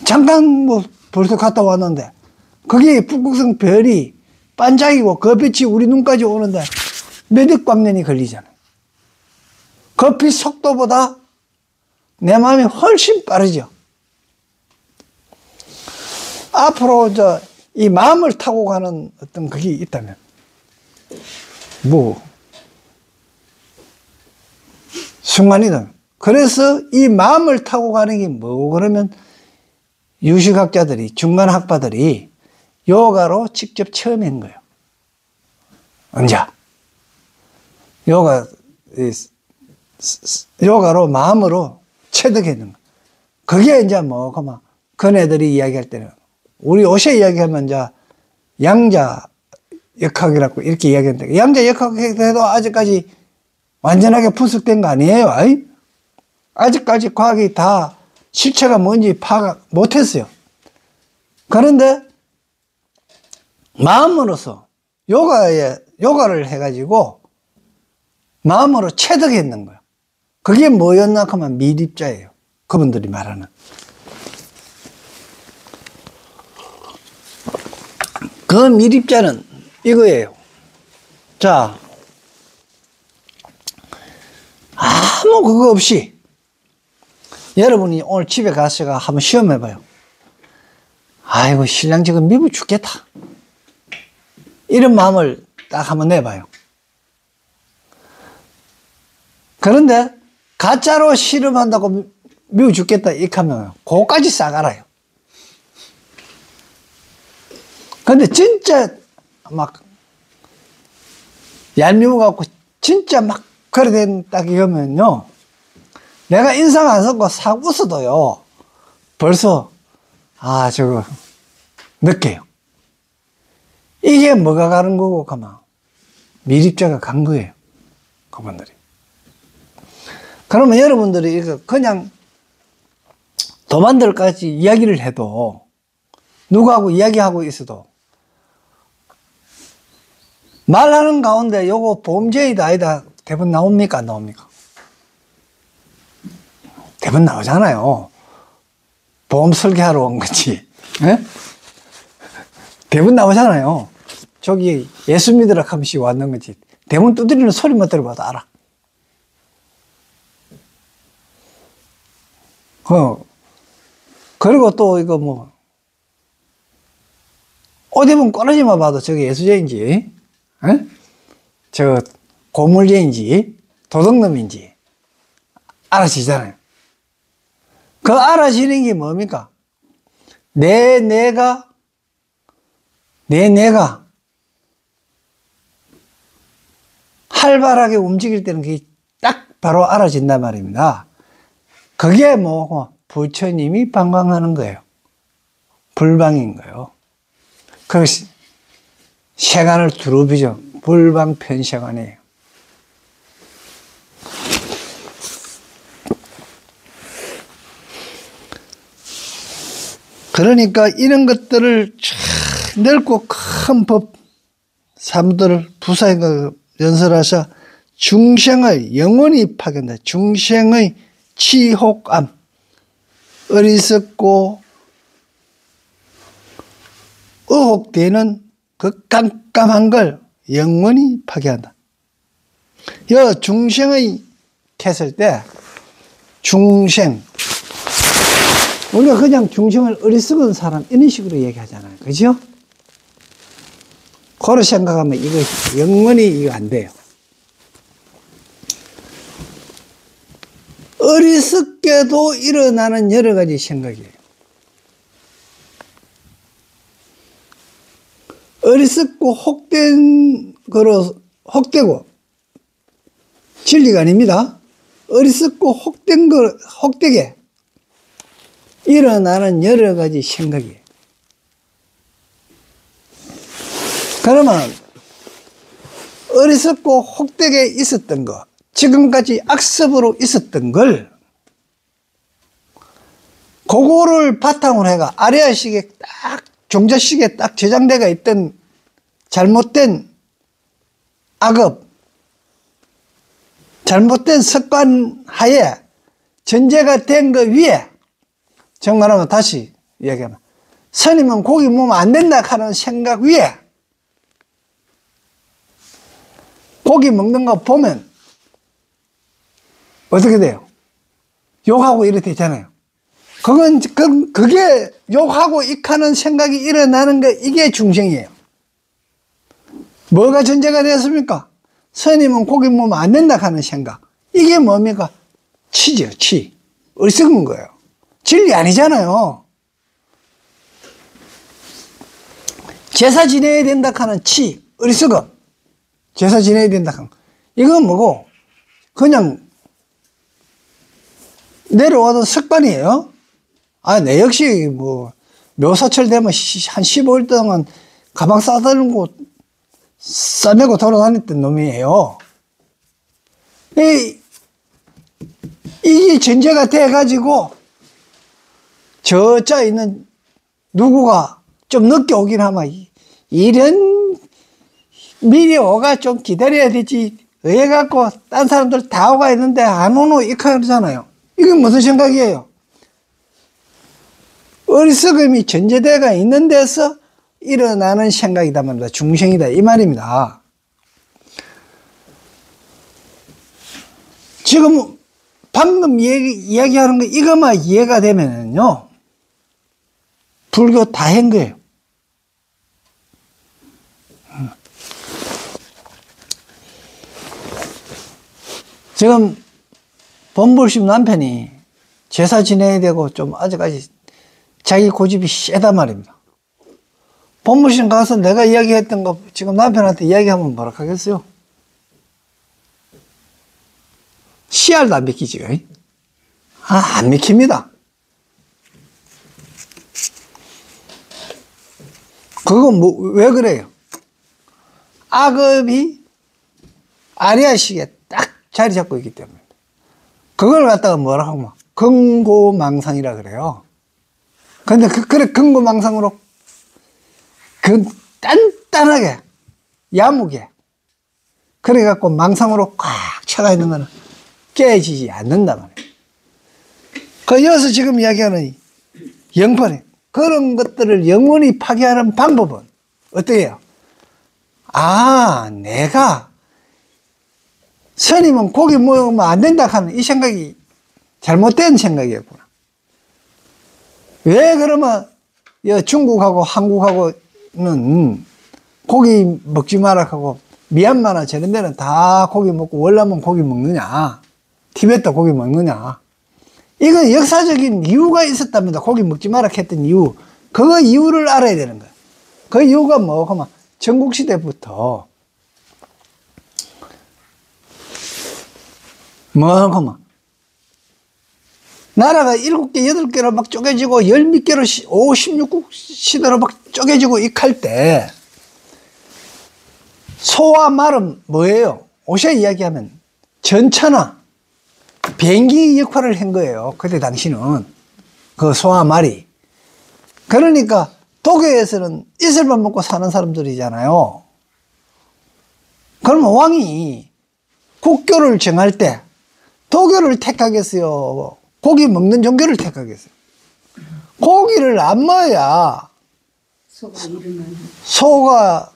잠깐 뭐 벌써 갔다 왔는데 거기에 북극성 별이 반짝이고 그 빛이 우리 눈까지 오는데 미덕광년이 걸리잖아요. 그 빛 속도보다 내 마음이 훨씬 빠르죠. 앞으로 이 마음을 타고 가는 어떤 그게 있다면 순간이동. 그래서 이 마음을 타고 가는 게 뭐고 그러면 유식학자들이 중간학파들이 요가로 직접 처음 한 거예요. 언제? 요가로 마음으로 체득했는 거. 그게 이제 그만 그네들이 이야기할 때는 우리 오셔 이야기하면 이제 양자 역학이라고 이렇게 이야기하는데 양자 역학해도 아직까지 완전하게 분석된 거 아니에요. 아직까지 과학이 다 실체가 뭔지 파악 못했어요. 그런데 마음으로서 요가를 해가지고 마음으로 체득했는 거예요. 그게 뭐였나 하면 미립자예요. 그분들이 말하는. 그 미립자는 이거예요. 자, 아무 그거 없이 여러분이 오늘 집에 가서 한번 시험해봐요. 아이고 신랑 지금 미워 죽겠다. 이런 마음을 딱 한번 내봐요. 그런데 가짜로 실험한다고 미워 죽겠다 이렇게 하면 그거까지 싹 알아요. 근데 진짜 막 얄미워갖고 진짜 막 그래 된 딱 이러면요 내가 인상 안 섞고 싹 웃어도요 벌써 저거 느껴요. 이게 뭐가 가는 거고 가만 미립자가 간 거예요. 그분들이. 그러면 여러분들이 이거 그냥 도만들까지 이야기를 해도 누구하고 이야기하고 있어도 말하는 가운데 요거 보험제이다 아니다 대부분 나옵니까 안 나옵니까? 대부분 나오잖아요. 보험 설계하러 온 거지. 네? 대부분 나오잖아요. 저기 예수 믿으라 하면서 왔는 거지. 대부분 두드리는 소리만 들어봐도 알아. 그리고 또 이거 어디 보면 꼬라지만 봐도 저게 예수제인지 저 고물제인지 도둑놈인지 알아지잖아요. 그 알아지는 게 뭡니까? 내 뇌가 활발하게 움직일 때는 그게 딱 바로 알아진단 말입니다. 그게 뭐고 부처님이 방광하는 거예요. 불방인 거예요. 그 세간을 두루비죠. 불방편세간이에요. 그러니까 이런 것들을 넓고 큰 법 사무들을 부사에 연설하셔 중생을 영원히 파견다. 중생의 치혹암, 어리석고 의혹되는 그 깜깜한 걸 영원히 파괴한다. 여 중생의 했을 때 중생, 우리가 그냥 중생을 어리석은 사람 이런 식으로 얘기하잖아요. 그죠? 그렇게 생각하면 이거 영원히 이거 안 돼요. 어리석게도 일어나는 여러 가지 생각이에요. 어리석고 혹된 거로 혹되고 진리가 아닙니다. 어리석고 혹된 거 혹되게 일어나는 여러 가지 생각이에요. 그러면 어리석고 혹되게 있었던 거, 지금까지 악습으로 있었던 걸 그거를 바탕으로 해가 아래아식에 딱 종자식에 딱 저장되어 있던 잘못된 악업, 잘못된 습관 하에 전제가 된 거 위에 정말하면 다시 이야기하면 스님은 고기 먹으면 안 된다 하는 생각 위에 고기 먹는 거 보면 어떻게 돼요? 욕하고 이래 되잖아요. 그게 욕하고 익하는 생각이 일어나는 거, 이게 중생이에요. 뭐가 전제가 되었습니까? 스님은 고기 먹으면 안 된다 하는 생각. 이게 뭡니까? 치죠, 치. 어리석은 거예요. 진리 아니잖아요. 제사 지내야 된다 하는 치, 어리석음. 제사 지내야 된다 하는 거. 이건 뭐고? 그냥 내려와도 습관이에요. 내 역시 묘사철 되면 한 15일 동안 가방 싸들고 싸매고 돌아다녔던 놈이에요. 이게 전제가 돼가지고 저자 있는 누구가 좀 늦게 오긴 하면 이런 미리 오가 좀 기다려야 되지. 의해갖고 딴 사람들 다 오가 있는데 안 오노 이렇게 그러잖아요. 이게 무슨 생각이에요? 어리석음이 전제대가 있는 데서 일어나는 생각이다 말입니다. 중생이다 이 말입니다. 지금 방금 이야기하는 거 이것만 이해가 되면요 불교 다 한 거예요. 지금 본불심 남편이 제사 지내야 되고 좀 아직까지 자기 고집이 세단 말입니다. 본불심 가서 내가 이야기했던 거 지금 남편한테 이야기하면 뭐라 하겠어요? 씨알도 안 믿기지. 안 믿깁니다. 그건 왜 그래요? 악업이 아리아식에 딱 자리 잡고 있기 때문에. 그걸 갖다가 뭐라 하면 근고망상이라 그래요. 근데 그래 근고망상으로 단단하게 야무게 그래갖고 망상으로 꽉 차가 있는 거는 깨지지 않는단 말이에요. 여기서 지금 이야기하는 영판이 그런 것들을 영원히 파괴하는 방법은 어떻게 해요? 내가 스님은 고기 먹으면 안 된다 하는 이 생각이 잘못된 생각이었구나. 왜 그러면 중국하고 한국하고는 고기 먹지 마라 하고 미얀마나 저런 데는 다 고기 먹고 월남은 고기 먹느냐? 티베트 고기 먹느냐. 이건 역사적인 이유가 있었답니다. 고기 먹지 마라 했던 이유. 그 이유를 알아야 되는 거예요. 그 이유가 뭐 하면 전국시대부터 뭐 하면 나라가 7개, 8개로 막 쪼개지고 10몇 개로 5, 16국 시대로 막 쪼개지고 익할 때 소와 말은 뭐예요? 오셔 이야기하면 전차나 비행기 역할을 한 거예요. 그때 당시는 그 소와 말이. 그러니까 도교에서는 이슬만 먹고 사는 사람들이잖아요. 그러면 왕이 국교를 정할 때 도교를 택하겠어요? 고기 먹는 종교를 택하겠어요? 고기를 안 먹어야 소가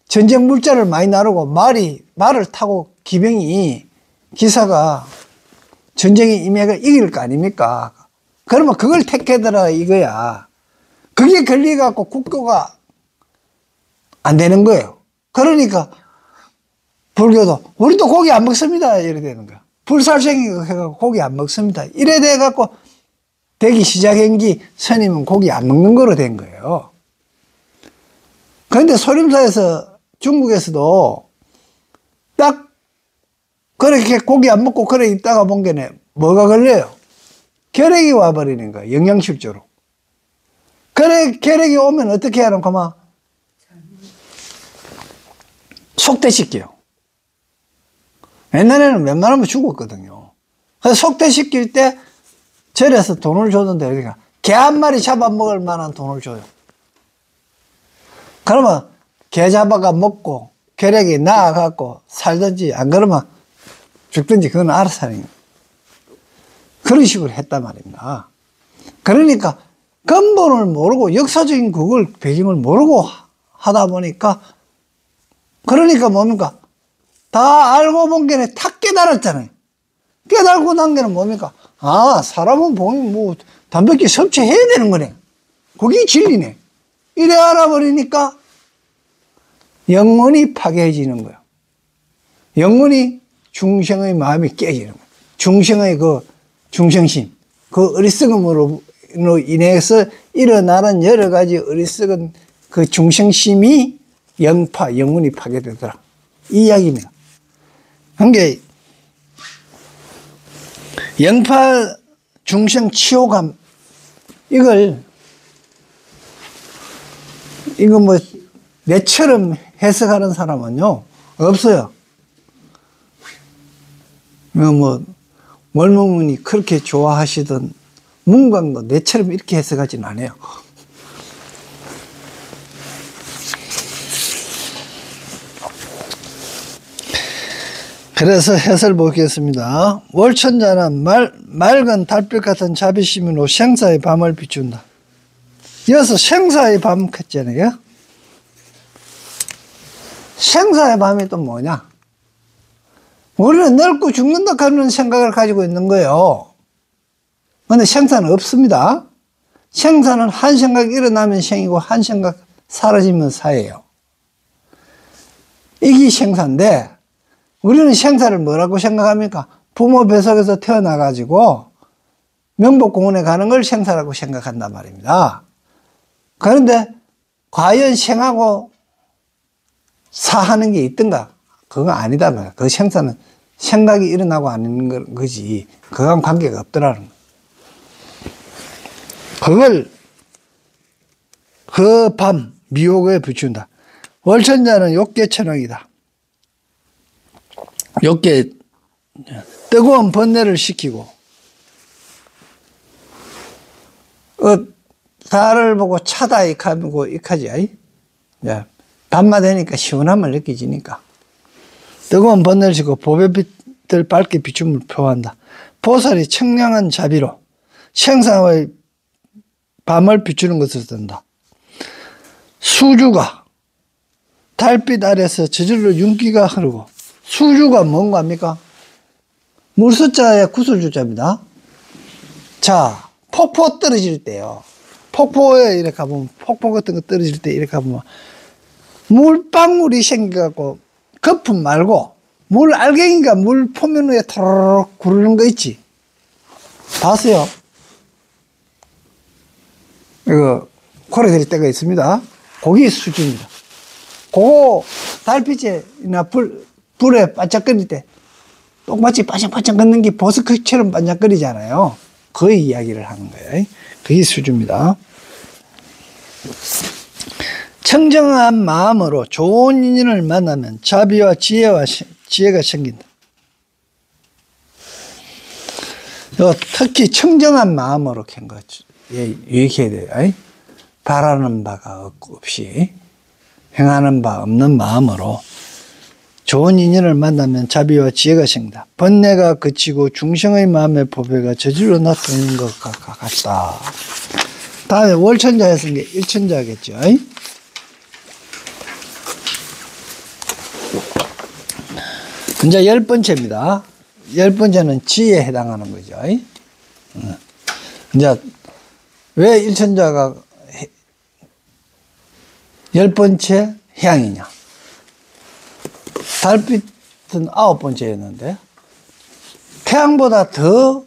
전쟁 물자를 많이 나르고 말을 타고 기사가 전쟁에 임해가 이길 거 아닙니까? 그러면 그걸 택해더라 이거야. 그게 걸려갖고 국교가 안 되는 거예요. 그러니까 불교도 우리도 고기 안 먹습니다 이래 되는 거야. 불살생이가 해갖고 고기 안 먹습니다 이래 돼갖고 되기 시작한 게 스님은 고기 안 먹는 거로 된 거예요. 그런데 소림사에서 중국에서도 딱 그렇게 고기 안 먹고 그래 있다가 본 게네 뭐가 걸려요? 결핵이 와버리는 거야. 영양실조로. 그래 결핵이 오면 어떻게 하는 거만 속대시켜요. 옛날에는 웬만하면 죽었거든요. 그래서 속대시킬 때 절에서 돈을 줬는데 그러니까 개 한 마리 잡아먹을 만한 돈을 줘요. 그러면 개 잡아가 먹고 결핵이 나아갖고 살든지 안 그러면 죽든지 그건 알아서 하는 거예요. 그런 식으로 했단 말입니다. 그러니까 근본을 모르고 역사적인 그걸 배경을 모르고 하다 보니까 그러니까 뭡니까? 다 알고 본 게는 탁 깨달았잖아요. 깨달고 난 게는 뭡니까? 아, 사람은 보면 뭐 단백질 섭취해야 되는 거네. 그게 진리네. 이래 알아버리니까 영혼이 파괴해지는 거예요. 영혼이 중생의 마음이 깨지는 거예요. 중생의 그 중생심, 그 어리석음으로 인해서 일어나는 여러 가지 어리석은 그 중생심이 영혼이 파괴되더라. 이 이야기입니다. 그게 영파 중생 치욕감 이거 뭐 내처럼 해석하는 사람은요 없어요. 뭐 월몽문이 그렇게 좋아하시던 문광도 내처럼 이렇게 해석하지는 않아요. 그래서 해설 보겠습니다. 월천자는 맑은 달빛 같은 자비심으로 생사의 밤을 비춘다. 이어서 생사의 밤 했잖아요. 생사의 밤이 또 뭐냐? 우리는 늙고 죽는다 하는 생각을 가지고 있는 거예요. 그런데 생사는 없습니다. 생사는 한 생각 일어나면 생이고 한 생각 사라지면 사예요. 이게 생사인데 우리는 생사를 뭐라고 생각합니까? 부모 뱃속에서 태어나가지고 명복공원에 가는 걸 생사라고 생각한단 말입니다. 그런데 과연 생하고 사하는 게 있던가? 그건 아니다 말이야. 그 생사는 생각이 일어나고 하는 거지 그건 관계가 없더라는 거야. 그걸 그 밤 미혹에 비춘다. 월천자는 욕계천왕이다. 욕계 뜨거운 번뇌를 시키고 달을 보고 차다 이카고 이카지. 밤만 되니까 시원함을 느끼지니까 뜨거운 번뇌를 시키고 보배빛을 밝게 비춤을 표한다. 보살이 청량한 자비로 생사의 밤을 비추는 것을 든다. 수주가 달빛 아래서 저절로 윤기가 흐르고 수주가 뭔가 합니까? 물수자에 구슬주자입니다. 자, 폭포 떨어질 때요. 폭포에 이렇게 가보면, 폭포 같은 거 떨어질 때 이렇게 가보면, 물방울이 생겨갖고, 거품 말고, 물 알갱이가 물 표면 위에 토로록 구르는 거 있지? 봤어요? 이거 고래될 때가 있습니다. 고기 수준입니다. 그거 달빛이나 불에 반짝거릴 때 똥같이 반짝반짝 걷는 게 버스크처럼 반짝거리잖아요. 그 이야기를 하는 거예요. 그게 수준입니다. 청정한 마음으로 좋은 인연을 만나면 자비와 지혜가 생긴다. 특히 청정한 마음으로 캔 거 유익해야 돼요. 바라는 바가 없이 행하는 바 없는 마음으로 좋은 인연을 만나면 자비와 지혜가 생긴다. 번뇌가 그치고 중생의 마음의 보배가 저절로 나타나는 것 같다. 다음에 월천자에 쓴 게 일천자겠죠. 이제 10번째입니다. 10번째는 지혜에 해당하는 거죠. 이제 왜 일천자가 10번째 해양이냐? 달빛은 9번째였는데 태양보다 더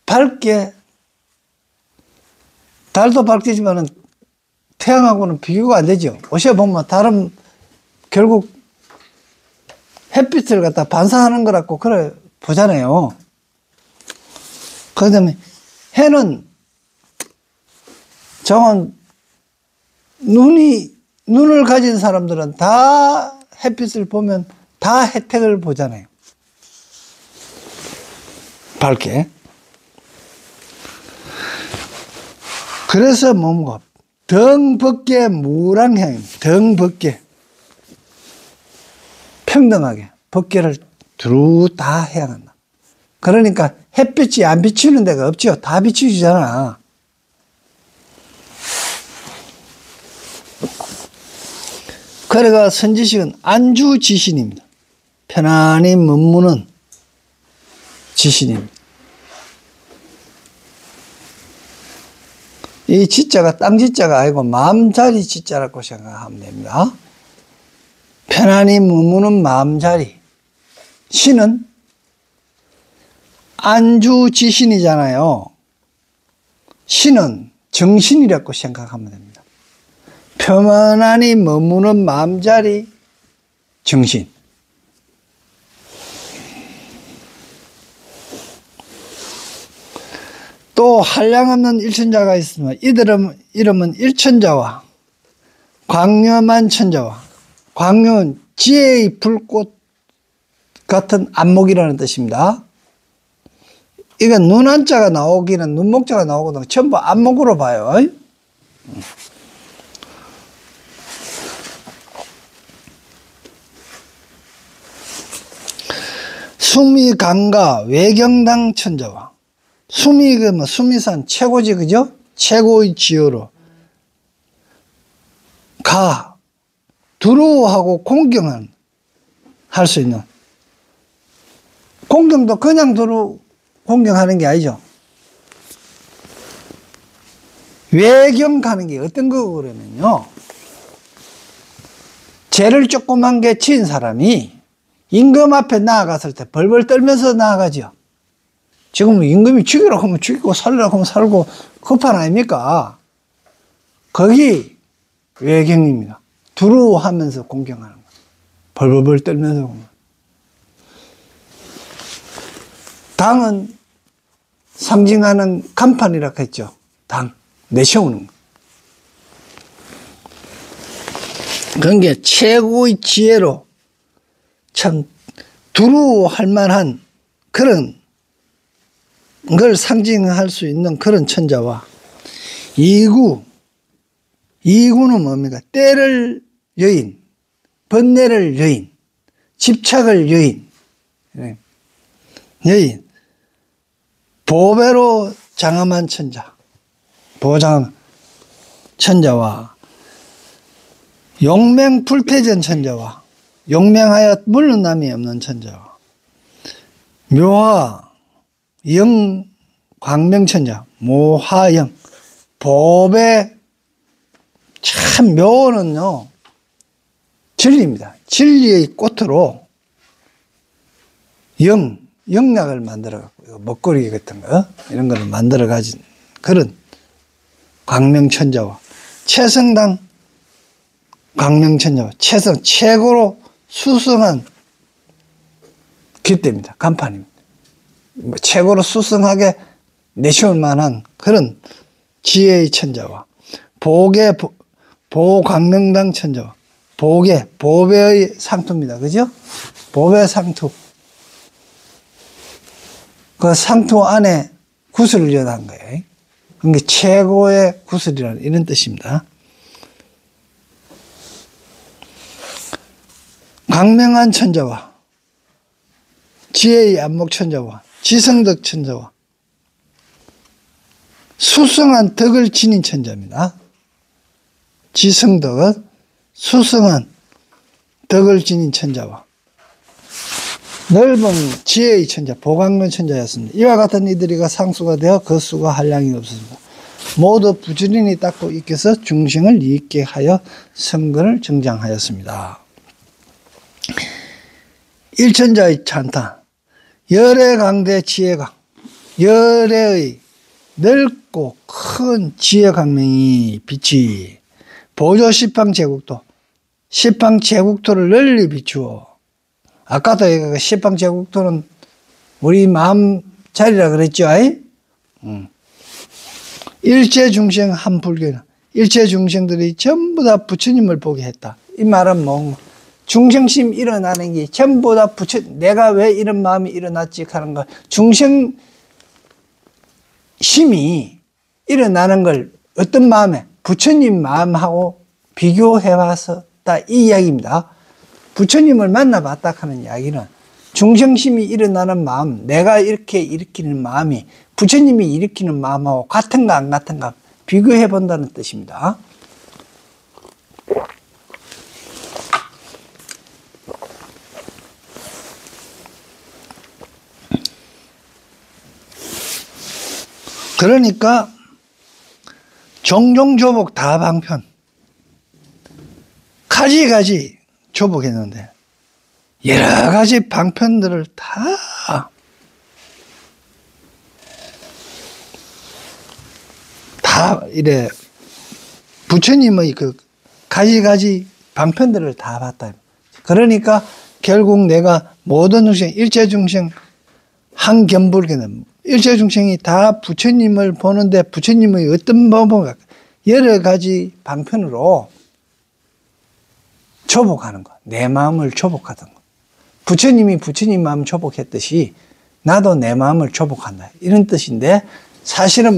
밝게, 달도 밝지만은 태양하고는 비교가 안 되죠. 오셔보면 달은 결국 햇빛을 갖다 반사하는 거라고 그래 보잖아요. 그 다음에 해는 정원 눈을 가진 사람들은 다 햇빛을 보면 다 혜택을 보잖아요. 밝게. 그래서 뭔가 덩벗게 무랑향입니다. 덩벗게 평등하게 벗개를 두루 다 해양한다. 그러니까 햇빛이 안 비치는 데가 없죠. 다 비치주잖아. 그래가 선지식은 안주지신입니다. 편안히 머무는 지신입니다. 이 지자가 땅지자가 아니고 마음자리 지자라고 생각하면 됩니다. 편안히 머무는 마음자리. 신은 안주지신이잖아요. 신은 정신이라고 생각하면 됩니다. 편안히 머무는 마음자리, 정신. 또 한량없는 일천자가 있으면 이름은 일천자와 광념한 천자와, 광념은 지혜의 불꽃 같은 안목이라는 뜻입니다. 이건 눈한자가 나오기는 눈목자가 나오거든 전부 안목으로 봐요. 수미강가 외경당 천자와, 수미 수미산 최고지, 그죠? 최고의 지효로 가 두루하고 공경은 할 수 있는, 공경도 그냥 두루 공경하는 게 아니죠. 외경 가는 게 어떤 거고 그러면요, 죄를 조그만 게 지은 사람이 임금 앞에 나아갔을 때 벌벌 떨면서 나아가죠. 지금 임금이 죽이라고 하면 죽이고 살리라고 하면 살고 급한 아닙니까? 거기 외경입니다. 두루하면서 공경하는 거. 벌벌벌 떨면서 공경. 당은 상징하는 간판이라고 했죠. 당, 내세우는 거. 그런 게 최고의 지혜로 참 두루할 만한 그런 걸 상징할 수 있는 그런 천자와, 이구는 뭡니까? 때를 여인, 번뇌를 여인, 집착을 여인, 보배로 장엄한 천자, 보장 천자와, 용맹불태전 천자와, 용맹하여 물러남이 없는 천자와, 묘하 영 광명천자, 모하영, 보배. 참 묘는요 진리입니다. 진리의 꽃으로 영약을 만들어 갖고 먹거리 같은 거 이런 거를 만들어 가진 그런 광명천자와 최성당 광명천자와 최고로 수성한 깃대입니다. 간판입니다. 뭐 최고로 수성하게 내세울 만한 그런 지혜의 천자와 보광명당 천자와 보배의 상투입니다. 그죠? 보배 상투. 그 상투 안에 구슬을 연한 거예요. 그러니까 최고의 구슬이라는 이런 뜻입니다. 광명한 천자와 지혜의 안목 천자와 지성덕 천자와 수성한 덕을 지닌 천자입니다. 지성덕은 수성한 덕을 지닌 천자와 넓은 지혜의 천자, 보광명 천자였습니다. 이와 같은 이들이가 상수가 되어 그 수가 한량이 없었습니다. 모두 부지런히 닦고 익혀서 중생을 이익게 하여 성근을 정장하였습니다. 일천자의 찬탄. 열의 강대 지혜강. 열의 넓고 큰 지혜 강명이 빛이 보조 십方제국도. 십方제국도를 널리 비추어. 아까도 십方제국도는 우리 마음 자리라 그랬죠. 일체 중생 한 불교는 일체 중생들이 전부 다 부처님을 보게 했다. 이 말은 뭐 중생심 일어나는 게 전부 다 내가 왜 이런 마음이 일어났지 하는 거 중생심이 일어나는 걸 어떤 마음에 부처님 마음하고 비교해 봤었다 이 이야기입니다. 부처님을 만나봤다 하는 이야기는 중생심이 일어나는 마음, 내가 이렇게 일으키는 마음이 부처님이 일으키는 마음하고 같은가 안 같은가 비교해 본다는 뜻입니다. 그러니까 종종조복 다방편 가지가지 조복했는데 여러 가지 방편들을 다 이래 부처님의 그 가지가지 방편들을 다 봤다. 그러니까 결국 내가 모든 중생 일체중생 한견불견은 일체중생이 다 부처님을 보는데 부처님의 어떤 방법을 여러 가지 방편으로 조복하는 것, 내 마음을 조복하던 것. 부처님이 부처님 마음 조복했듯이 나도 내 마음을 조복한다. 이런 뜻인데 사실은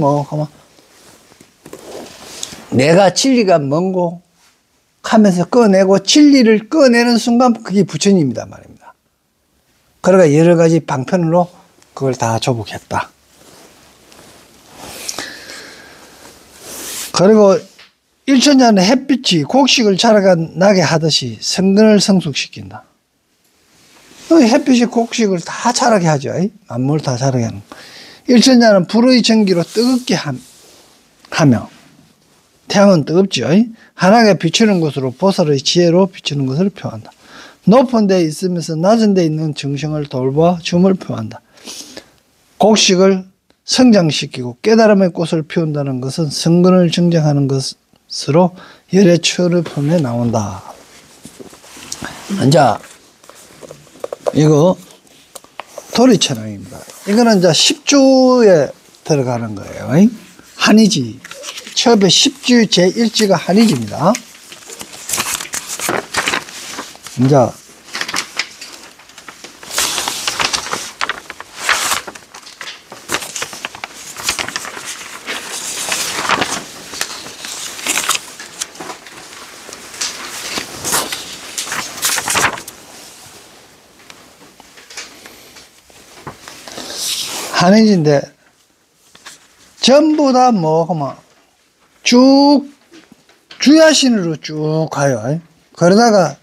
내가 진리가 뭔고 하면서 꺼내고 진리를 꺼내는 순간 그게 부처님이다 말입니다. 그러니까 여러 가지 방편으로 그걸 다 조복했다. 그리고 일천자는 햇빛이 곡식을 자라나게 하듯이 성근을 성숙시킨다. 햇빛이 곡식을 다 자라게 하죠. 만물 다 자라게 하는. 일천자는 불의 전기로 뜨겁게 하며 태양은 뜨겁죠. 환하게 비추는 것으로 보살의 지혜로 비추는 것을 표한다. 높은 데 있으면서 낮은 데 있는 정성을 돌봐 줌을 표한다. 곡식을 성장시키고 깨달음의 꽃을 피운다는 것은 성근을 정정하는 것으로 열의 철품에 나온다. 자, 이거 도리천왕입니다. 이거는 이제 10주에 들어가는 거예요. 한의지. 처음에 10주 제1지가 한의지입니다. 이제 한의지인데 전부 다 쭉 주야신으로 쭉 가요. 그러다가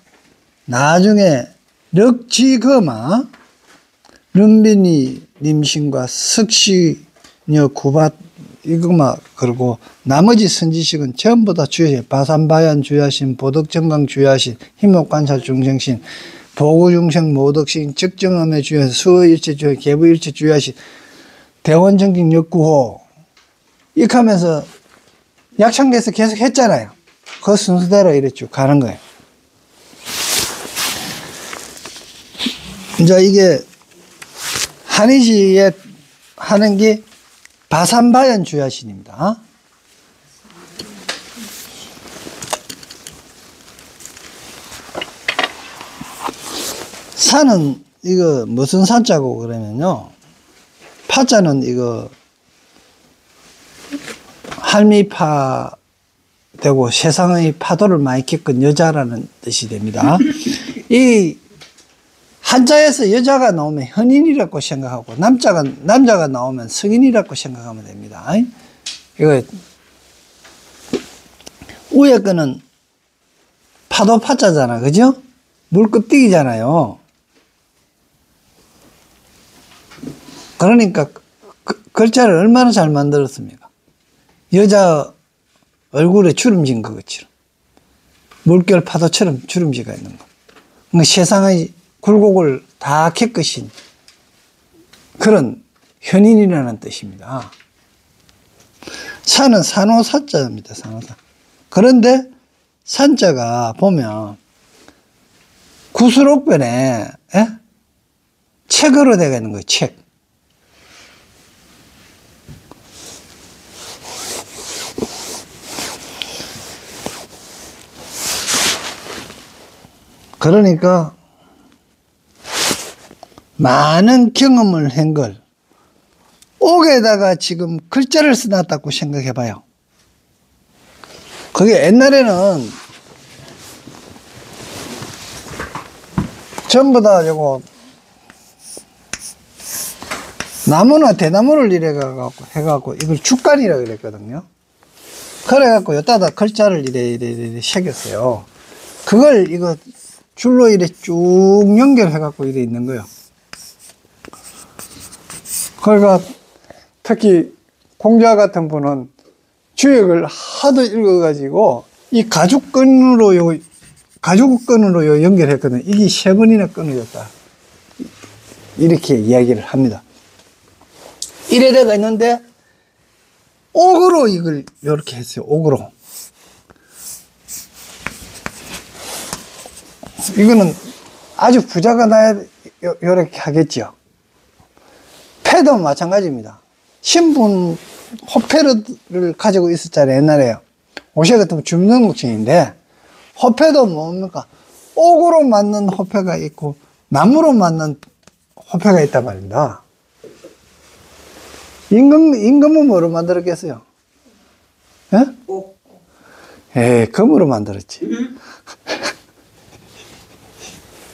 나중에 력지거마 룸비니 님신과 석시녀 구밭 이거마 그리고 나머지 선지식은 전부 다 주야신 바산바얀 주야신 보덕정강 주야신 힘옥관찰 중생신 보구중생 모덕신 적정함에 주의하시 수일체 주의 개부일체 주의하시 대원정king 역구호 이렇게 하면서 약창돼서 계속 했잖아요. 그 순서대로 이래 쭉 가는 거예요. 이제 이게 한의지에 하는 게 바산바연 주야신입니다. 산은 이거 무슨 산자고 그러면요, 파자는 이거 할미파 되고 세상의 파도를 많이 겪은 여자라는 뜻이 됩니다. 이 한자에서 여자가 나오면 현인이라고 생각하고 남자가 나오면 성인이라고 생각하면 됩니다. 이거 위에 거는 파도 파자잖아, 그죠? 물급뛰기잖아요. 그러니까 글자를 얼마나 잘 만들었습니까? 여자 얼굴에 주름진 것처럼, 물결 파도처럼 주름지가 있는 거. 그러니까 세상의 굴곡을 다 겪으신 그런 현인이라는 뜻입니다. 산은 산호사자입니다. 산호사. 그런데 산자가 보면 구슬옥변에 책으로 되어 있는 거예요. 책. 그러니까 많은 경험을 한 걸 옥에다가 지금 글자를 써놨다고 생각해 봐요. 그게 옛날에는 전부 다 요거 나무나 대나무를 해갖고 이걸 죽간이라 그랬거든요. 그래갖고 여기다가 글자를 이래 새겼어요. 그걸 이거 줄로 이래 쭉 연결해갖고 이래 있는 거예요. 그러니까 특히 공자 같은 분은 주역을 하도 읽어가지고 이 가죽끈으로 연결했거든요. 이게 3번이나 끊어졌다. 이렇게 이야기를 합니다. 이래대가 있는데 옥으로 이걸 이렇게 했어요. 옥으로. 이거는 아주 부자가 나야 요렇게 하겠죠. 패도 마찬가지입니다. 신분 호패를 가지고 있었잖아요. 옛날에요. 옷에 같은 주민등록증인데 호패도 뭡니까? 옥으로 만든 호패가 있고 나무로 만든 호패가 있단 말입니다. 임금은 뭐로 만들었겠어요? 예? 금으로 만들었지.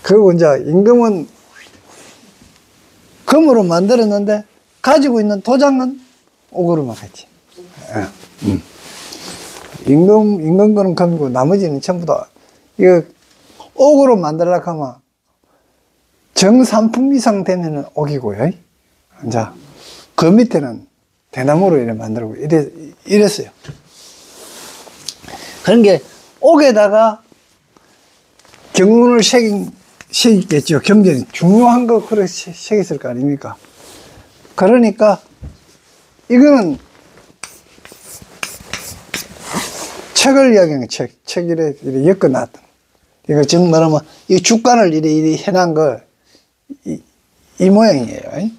그리고 이제 임금은 금으로 만들었는데 가지고 있는 도장은 옥으로만 했지. 임금 거는 금이고 나머지는 전부 다 이거 옥으로 만들려고 하면 정삼품 이상 되면은 옥이고요. 이제 그 밑에는 대나무로 이렇게 만들고 이랬어요. 그런 게 옥에다가 경문을 새기겠죠. 경전이 중요한 거 그렇게 새겼을 거 아닙니까? 그러니까 이거는 책을 이야기하는 책 이래 엮어놨던. 이거 지금 말하면 이 죽간을 이래 해놓은 거 이 모양이에요.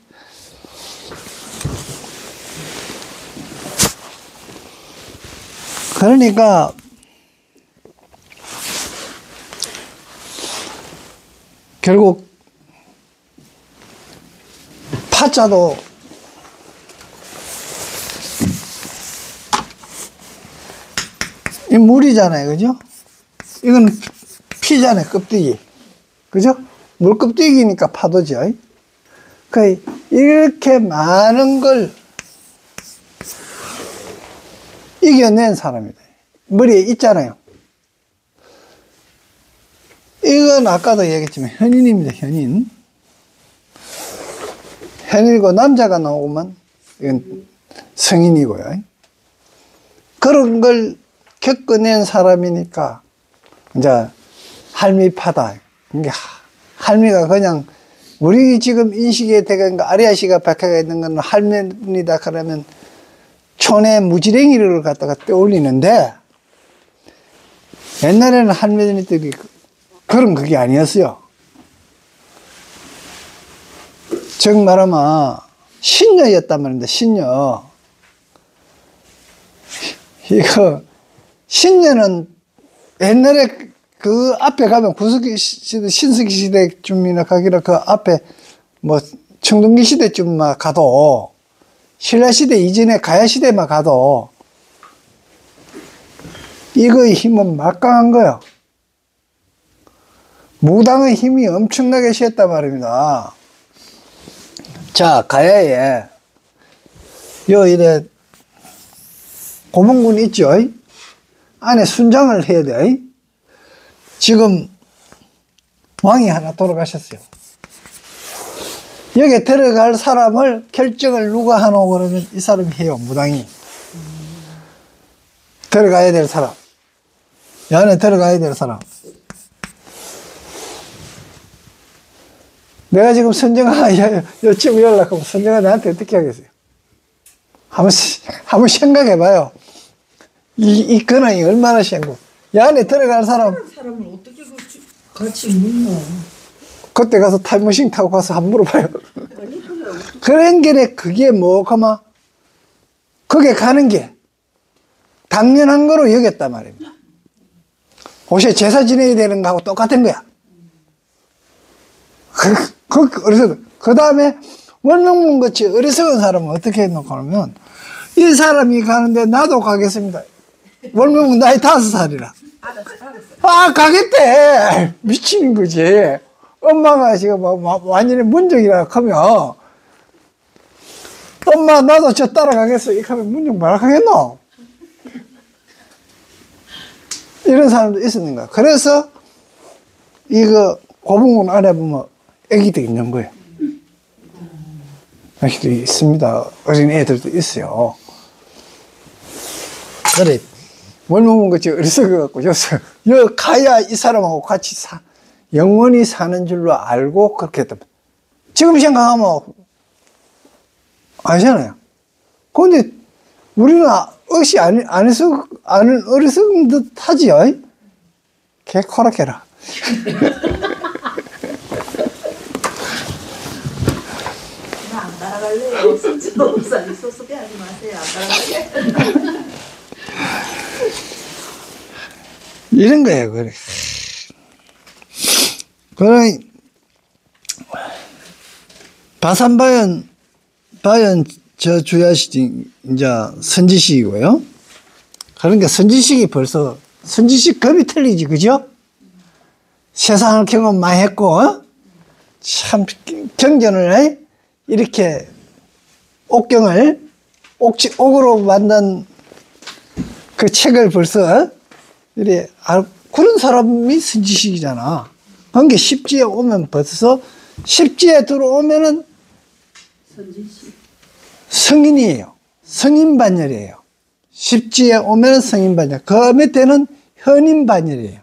그러니까 결국 파자도 이 물이잖아요. 그죠? 이건 피잖아요. 껍데기. 그죠? 물 껍데기니까 파도죠. 그러니까 이렇게 많은 걸 이겨낸 사람이다. 머리에 있잖아요. 이건 아까도 얘기했지만 현인입니다. 현인. 현인이고 남자가 나오면 이건 성인이고요. 그런 걸 겪어낸 사람이니까 이제 할미파다. 이게 할미가 그냥 우리 지금 인식에 대한 거 아리아씨가 박혀가 있는 건 할머니다 그러면 촌에 무지랭이를 갖다가 떠올리는데 옛날에는 할머니들이 그런 그게 아니었어요. 즉 말하면 신녀였단 말입니다. 신녀. 이거 신녀는 옛날에 그 앞에 가면 구석기 시대, 신석기 시대쯤이나 가기라 그 앞에 뭐 청동기 시대쯤만 가도 신라 시대 이전에 가야 시대만 가도 이거의 힘은 막강한 거예요. 무당의 힘이 엄청나게 셌단 말입니다. 자, 가야에 요 이래 고문군 있죠? 안에 순장을 해야 돼. 지금 왕이 하나 돌아가셨어요. 여기에 들어갈 사람을 결정을 누가 하노 그러면 이 사람이 해요. 무당이 들어가야 될 사람, 이 안에 들어가야 될 사람. 내가 지금 선정아 여친구 연락하면 선정아 나한테 어떻게 하겠어요? 한번 생각해봐요. 이 근황이 얼마나 생고. 이 안에 들어갈 사람을 어떻게 같이 묻노? 그때 가서 타임머신 타고 가서 한번 물어봐요. 그런 게 그게 뭐가마 그게 가는 게 당연한 거로 여겼단 말입니다. 혹시 제사 지내야 되는 거하고 똑같은 거야. 그래서 그 다음에 원명문같이 어리석은 사람은 어떻게 했노 하면 이 사람이 가는데 나도 가겠습니다. 원명문 나이 5살이라. 아, 가겠대. 미치는 거지. 엄마가 지금 완전히 문정이라 하면 엄마 나도 저 따라가겠어. 이렇게 하면 문정 뭐라 하겠노? 이런 사람도 있었는 거야. 그래서 이거 고분군 안에 보면 애기도 있는 거예요. 애기도 있습니다. 어린 애들도 있어요. 그래 원문같이 어리석어갖고 여 가야 이 사람하고 같이 영원히 사는 줄로 알고 그렇게 했단 말이야. 지금 생각하면 아니잖아요. 그런데 우리는 억시 안에서 아는 어리석은 듯 하지요. 개코락해라. 나 안 따라갈래요. 쓸데없어. 섭섭해 하지 마세요. 안 따라갈래. 이런 거예요, 그래. 그래, 바산바연 저 주야식이 이제 선지식이고요. 그러니까 선지식이 벌써, 선지식 급이 틀리지, 그죠? 세상을 경험 많이 했고, 참, 경전을 이렇게 옥경을 옥으로 만든 그 책을 벌써 이래 그런 사람이 선지식이잖아. 그러니까 십지에 오면 벌써 십지에 들어오면은 선지식. 성인이에요. 성인반열이에요. 십지에 오면은 성인반열. 그 밑에는 현인반열이에요.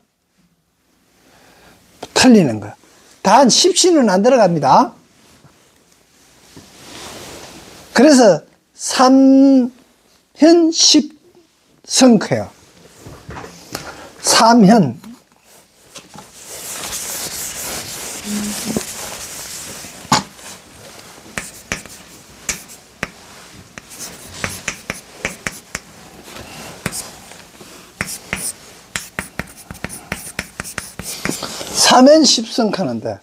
틀리는 거야. 단 십시는 안 들어갑니다. 그래서 삼현 십성크예요. 삼현. 삼현 십성 하는데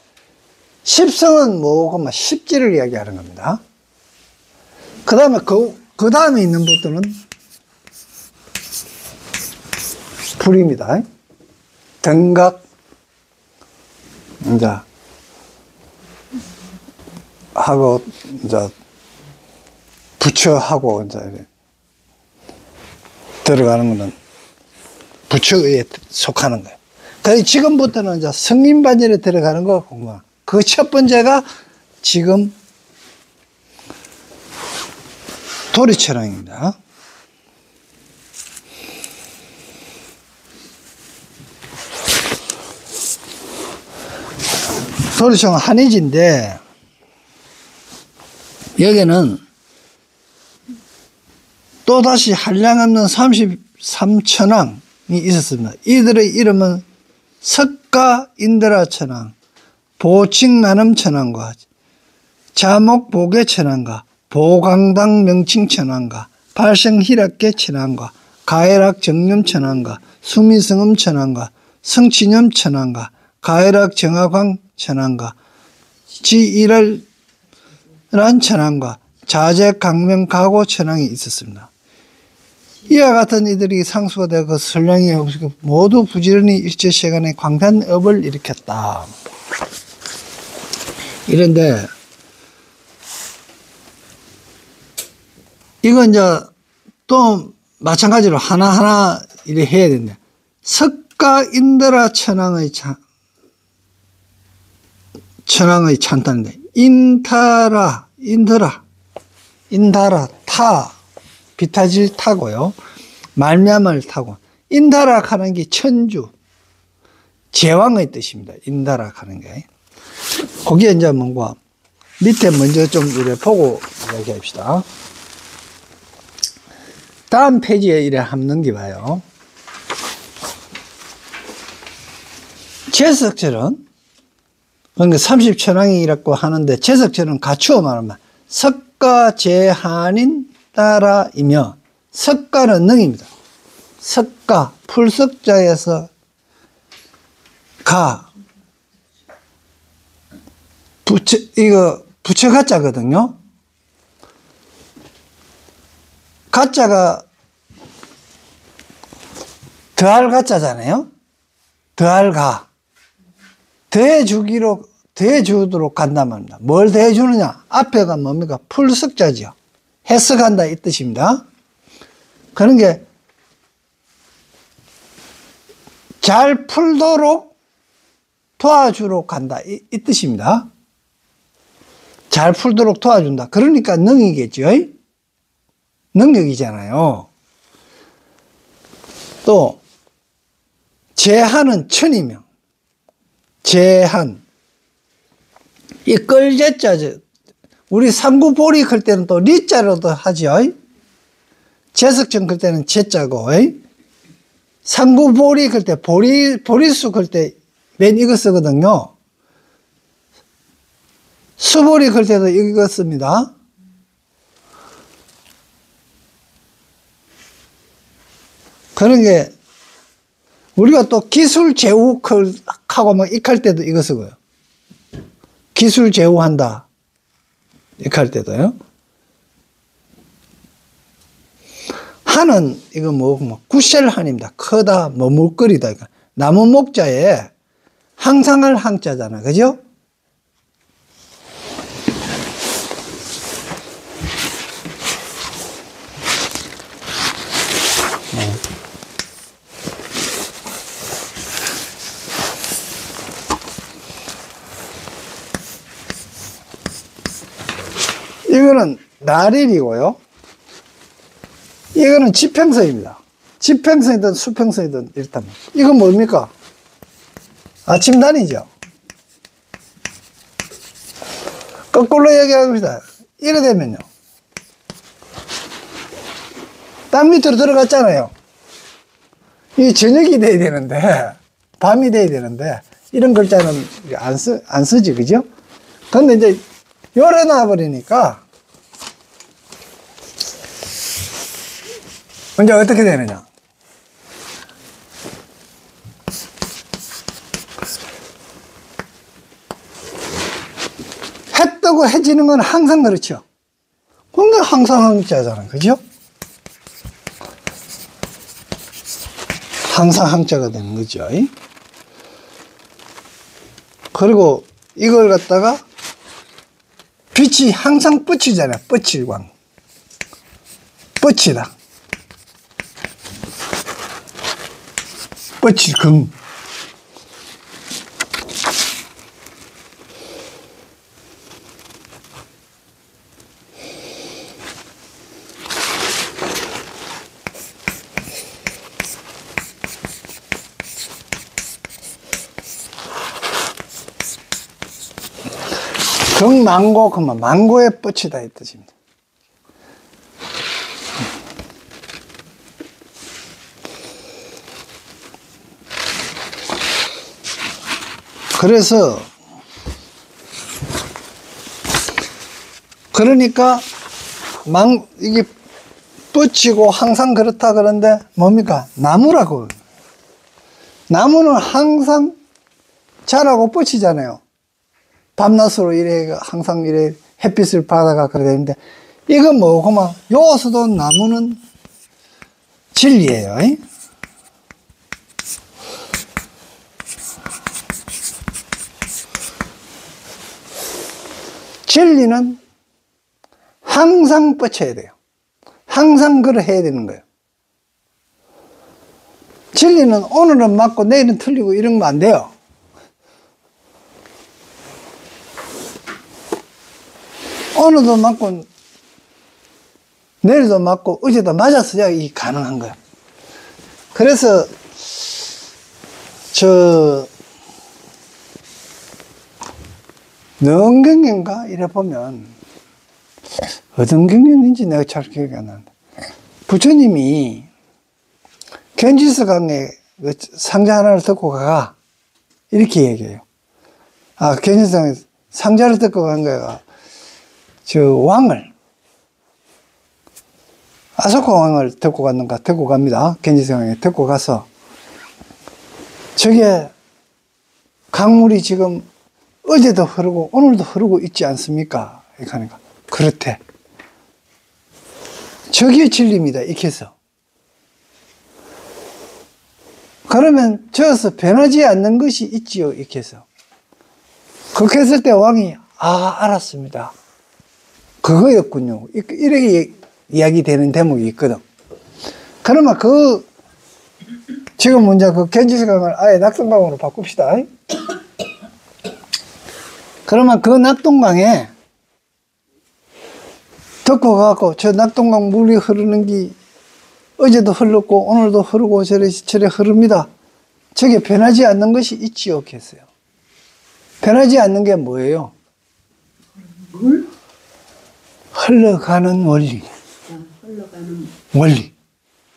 십성은 뭐고 십지를 이야기하는 겁니다. 그 다음에 그 다음에 있는 것들은 불입니다. 등각 이제 하고 이제 부처하고 이제 들어가는 거는 부처에 속하는 거예요. 그래서 지금부터는 이제 성인반열에 들어가는 거 공부하는. 그 첫 번째가 지금 도리처랑입니다. 서울시청 한의지인데 여기는 또다시 한량없는 33천왕이 있었습니다. 이들의 이름은 석가인드라천왕, 보칭나눔천왕과 자목보계천왕과 보강당명칭천왕과 발생희락계천왕과 가해락정념천왕과 수미성음천왕과 성치념천왕과 가해락정화광천왕과 지일랄 천왕과 자재강명가고천왕이 있었습니다. 이와 같은 이들이 상수가 되어 그 선량이 없고 모두 부지런히 일제시간에 광탄업을 일으켰다. 이런데 이건 이제 또 마찬가지로 하나하나 이래 해야 된다. 석가인드라 천왕의 찬탄인데 인다라 타 비타질 타고요. 말미암을 타고 인다락 하는 게 천주 제왕의 뜻입니다. 인다락 하는 게 거기에 이제 뭔가 밑에 먼저 좀 이래 보고 이야기합시다. 다음 페이지에 이래 한번 넘겨봐요. 제석철은 그러니까 30천왕이라고 하는데 제석철은 갖추어 말하면 석가제한인 따라이며 석가는 능입니다. 석가 풀석자에서 가 이거 부처 가짜거든요. 가짜가 더할 가짜잖아요. 더할 가 더해주도록 간단 말입니다. 뭘 더해주느냐? 앞에가 뭡니까? 풀석자지요. 해석한다 이 뜻입니다. 그런 게 잘 풀도록 도와주러 간다 이 뜻입니다. 잘 풀도록 도와준다. 그러니까 능이겠죠. 능력이잖아요. 또 제한은 천이명 제한 이 끌제자죠. 우리 삼구보리 클 때는 또 리자로도 하죠. 제석천 클 때는 제자고 삼구보리 클 때 보리수 클 때 맨 이거 쓰거든요. 수보리 클 때도 이거 씁니다. 그런 게 우리가 또 기술 제후하고 뭐 익할 때도 이거 쓰고요. 기술 제후한다. 이렇게 할 때도요. 한은 이거 뭐 구셀한입니다. 크다, 머물거리다. 그러니까 나무 목자에 항상할 항자잖아. 그죠? 이거는 나릴이고요. 이거는 지평선입니다. 지평선이든 수평선이든 이렇다면. 이건 뭡니까? 아침단이죠. 거꾸로 얘기합니다. 이래 되면요. 땅 밑으로 들어갔잖아요. 이 저녁이 돼야 되는데, 밤이 돼야 되는데, 이런 글자는 안 쓰지, 그죠? 근데 이제 요래 놔버리니까, 이제 어떻게 되느냐. 해 뜨고 해 지는 건 항상 그렇죠. 근데 항상 항자잖아. 그죠? 항상 항자가 되는 거죠. 그리고 이걸 갖다가 빛이 항상 뻗치잖아요. 뻗칠광. 뻗치다. 뻗칠금. 경망고, 그러면 망고의 뻗치다 이 뜻입니다. 그래서, 그러니까, 이게 뻗치고 항상 그렇다 그런데 뭡니까? 나무라고. 나무는 항상 자라고 뻗치잖아요. 밤낮으로 이래, 항상 이래 햇빛을 받아가 그래야 되는데, 이건 뭐고만, 여기서도 나무는 진리예요. 진리는 항상 뻗쳐야 돼요. 항상 그걸 해야 되는 거예요. 진리는 오늘은 맞고 내일은 틀리고 이런 거 안 돼요. 오늘도 맞고 내일도 맞고 어제도 맞았어야 이 가능한 거예요. 그래서 능경인가 이래 보면 어떤 경전인지 내가 잘 기억이 안 나는데 부처님이 견지서 강에 상자 하나를 듣고 가가 이렇게 얘기해요. 견지서 강에 상자를 듣고 간 거야. 왕을 아소카 왕을 데리고 갔는가 데리고 갑니다. 견지서 강에 데리고 가서 저게 강물이 지금 어제도 흐르고 오늘도 흐르고 있지 않습니까? 이렇게 하니까 그렇대. 저게 진리입니다. 이렇게 해서. 그러면 저어서 변하지 않는 것이 있지요. 이렇게 해서. 그렇게 했을 때 왕이 알았습니다. 그거였군요. 이렇게 이야기 되는 대목이 있거든. 그러면 지금 문제 견지서강을 아예 낙동강으로 바꿉시다. 그러면 그 낙동강에 듣고 가고 저 낙동강 물이 흐르는 게 어제도 흘렀고 오늘도 흐르고 저래 흐릅니다. 저게 변하지 않는 것이 있지요. 이렇게 했어요. 변하지 않는 게 뭐예요? 물? 흘러가는 원리. 흘러가는 원리.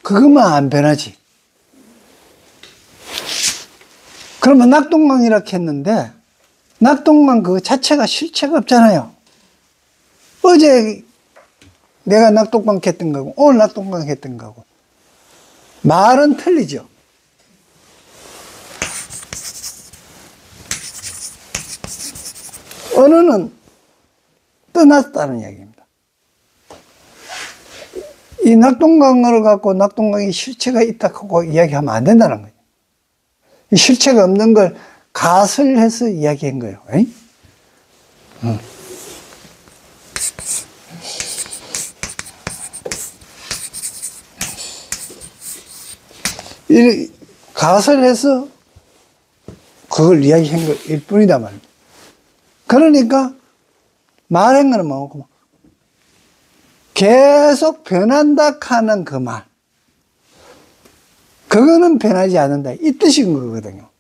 그것만 안 변하지. 그러면 낙동강이라 했는데 낙동강 그 자체가 실체가 없잖아요. 어제 내가 낙동강 했던 거고 오늘 낙동강 했던 거고 말은 틀리죠. 언어는 떠났다는 이야기입니다. 이 낙동강을 갖고 낙동강이 실체가 있다고 이야기하면 안 된다는 거예요. 이 실체가 없는 걸 가설을 해서 이야기한 거예요. 이 가설해서 그걸 이야기한 거일 뿐이다 말입니다. 그러니까 말한 거는 뭐고 계속 변한다 하는 그 말. 그거는 변하지 않는다. 이 뜻인 거거든요.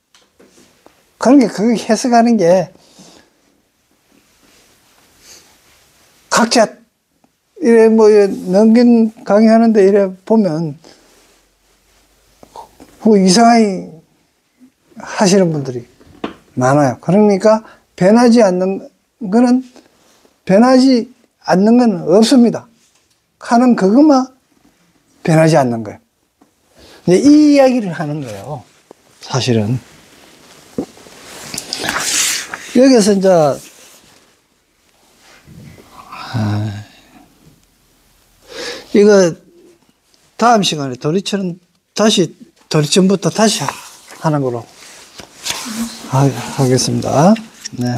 그러니까 그거 해석하는 게 각자 이래 능경 강의하는데 이래 보면 이상하게 하시는 분들이 많아요. 그러니까 변하지 않는 거는 없습니다. 하는 그것만 변하지 않는 거예요. 이 이야기를 하는 거예요. 사실은. 여기서 이제, 이거 다음 시간에 도리처럼부터 다시 하는 걸로 하겠습니다. 네.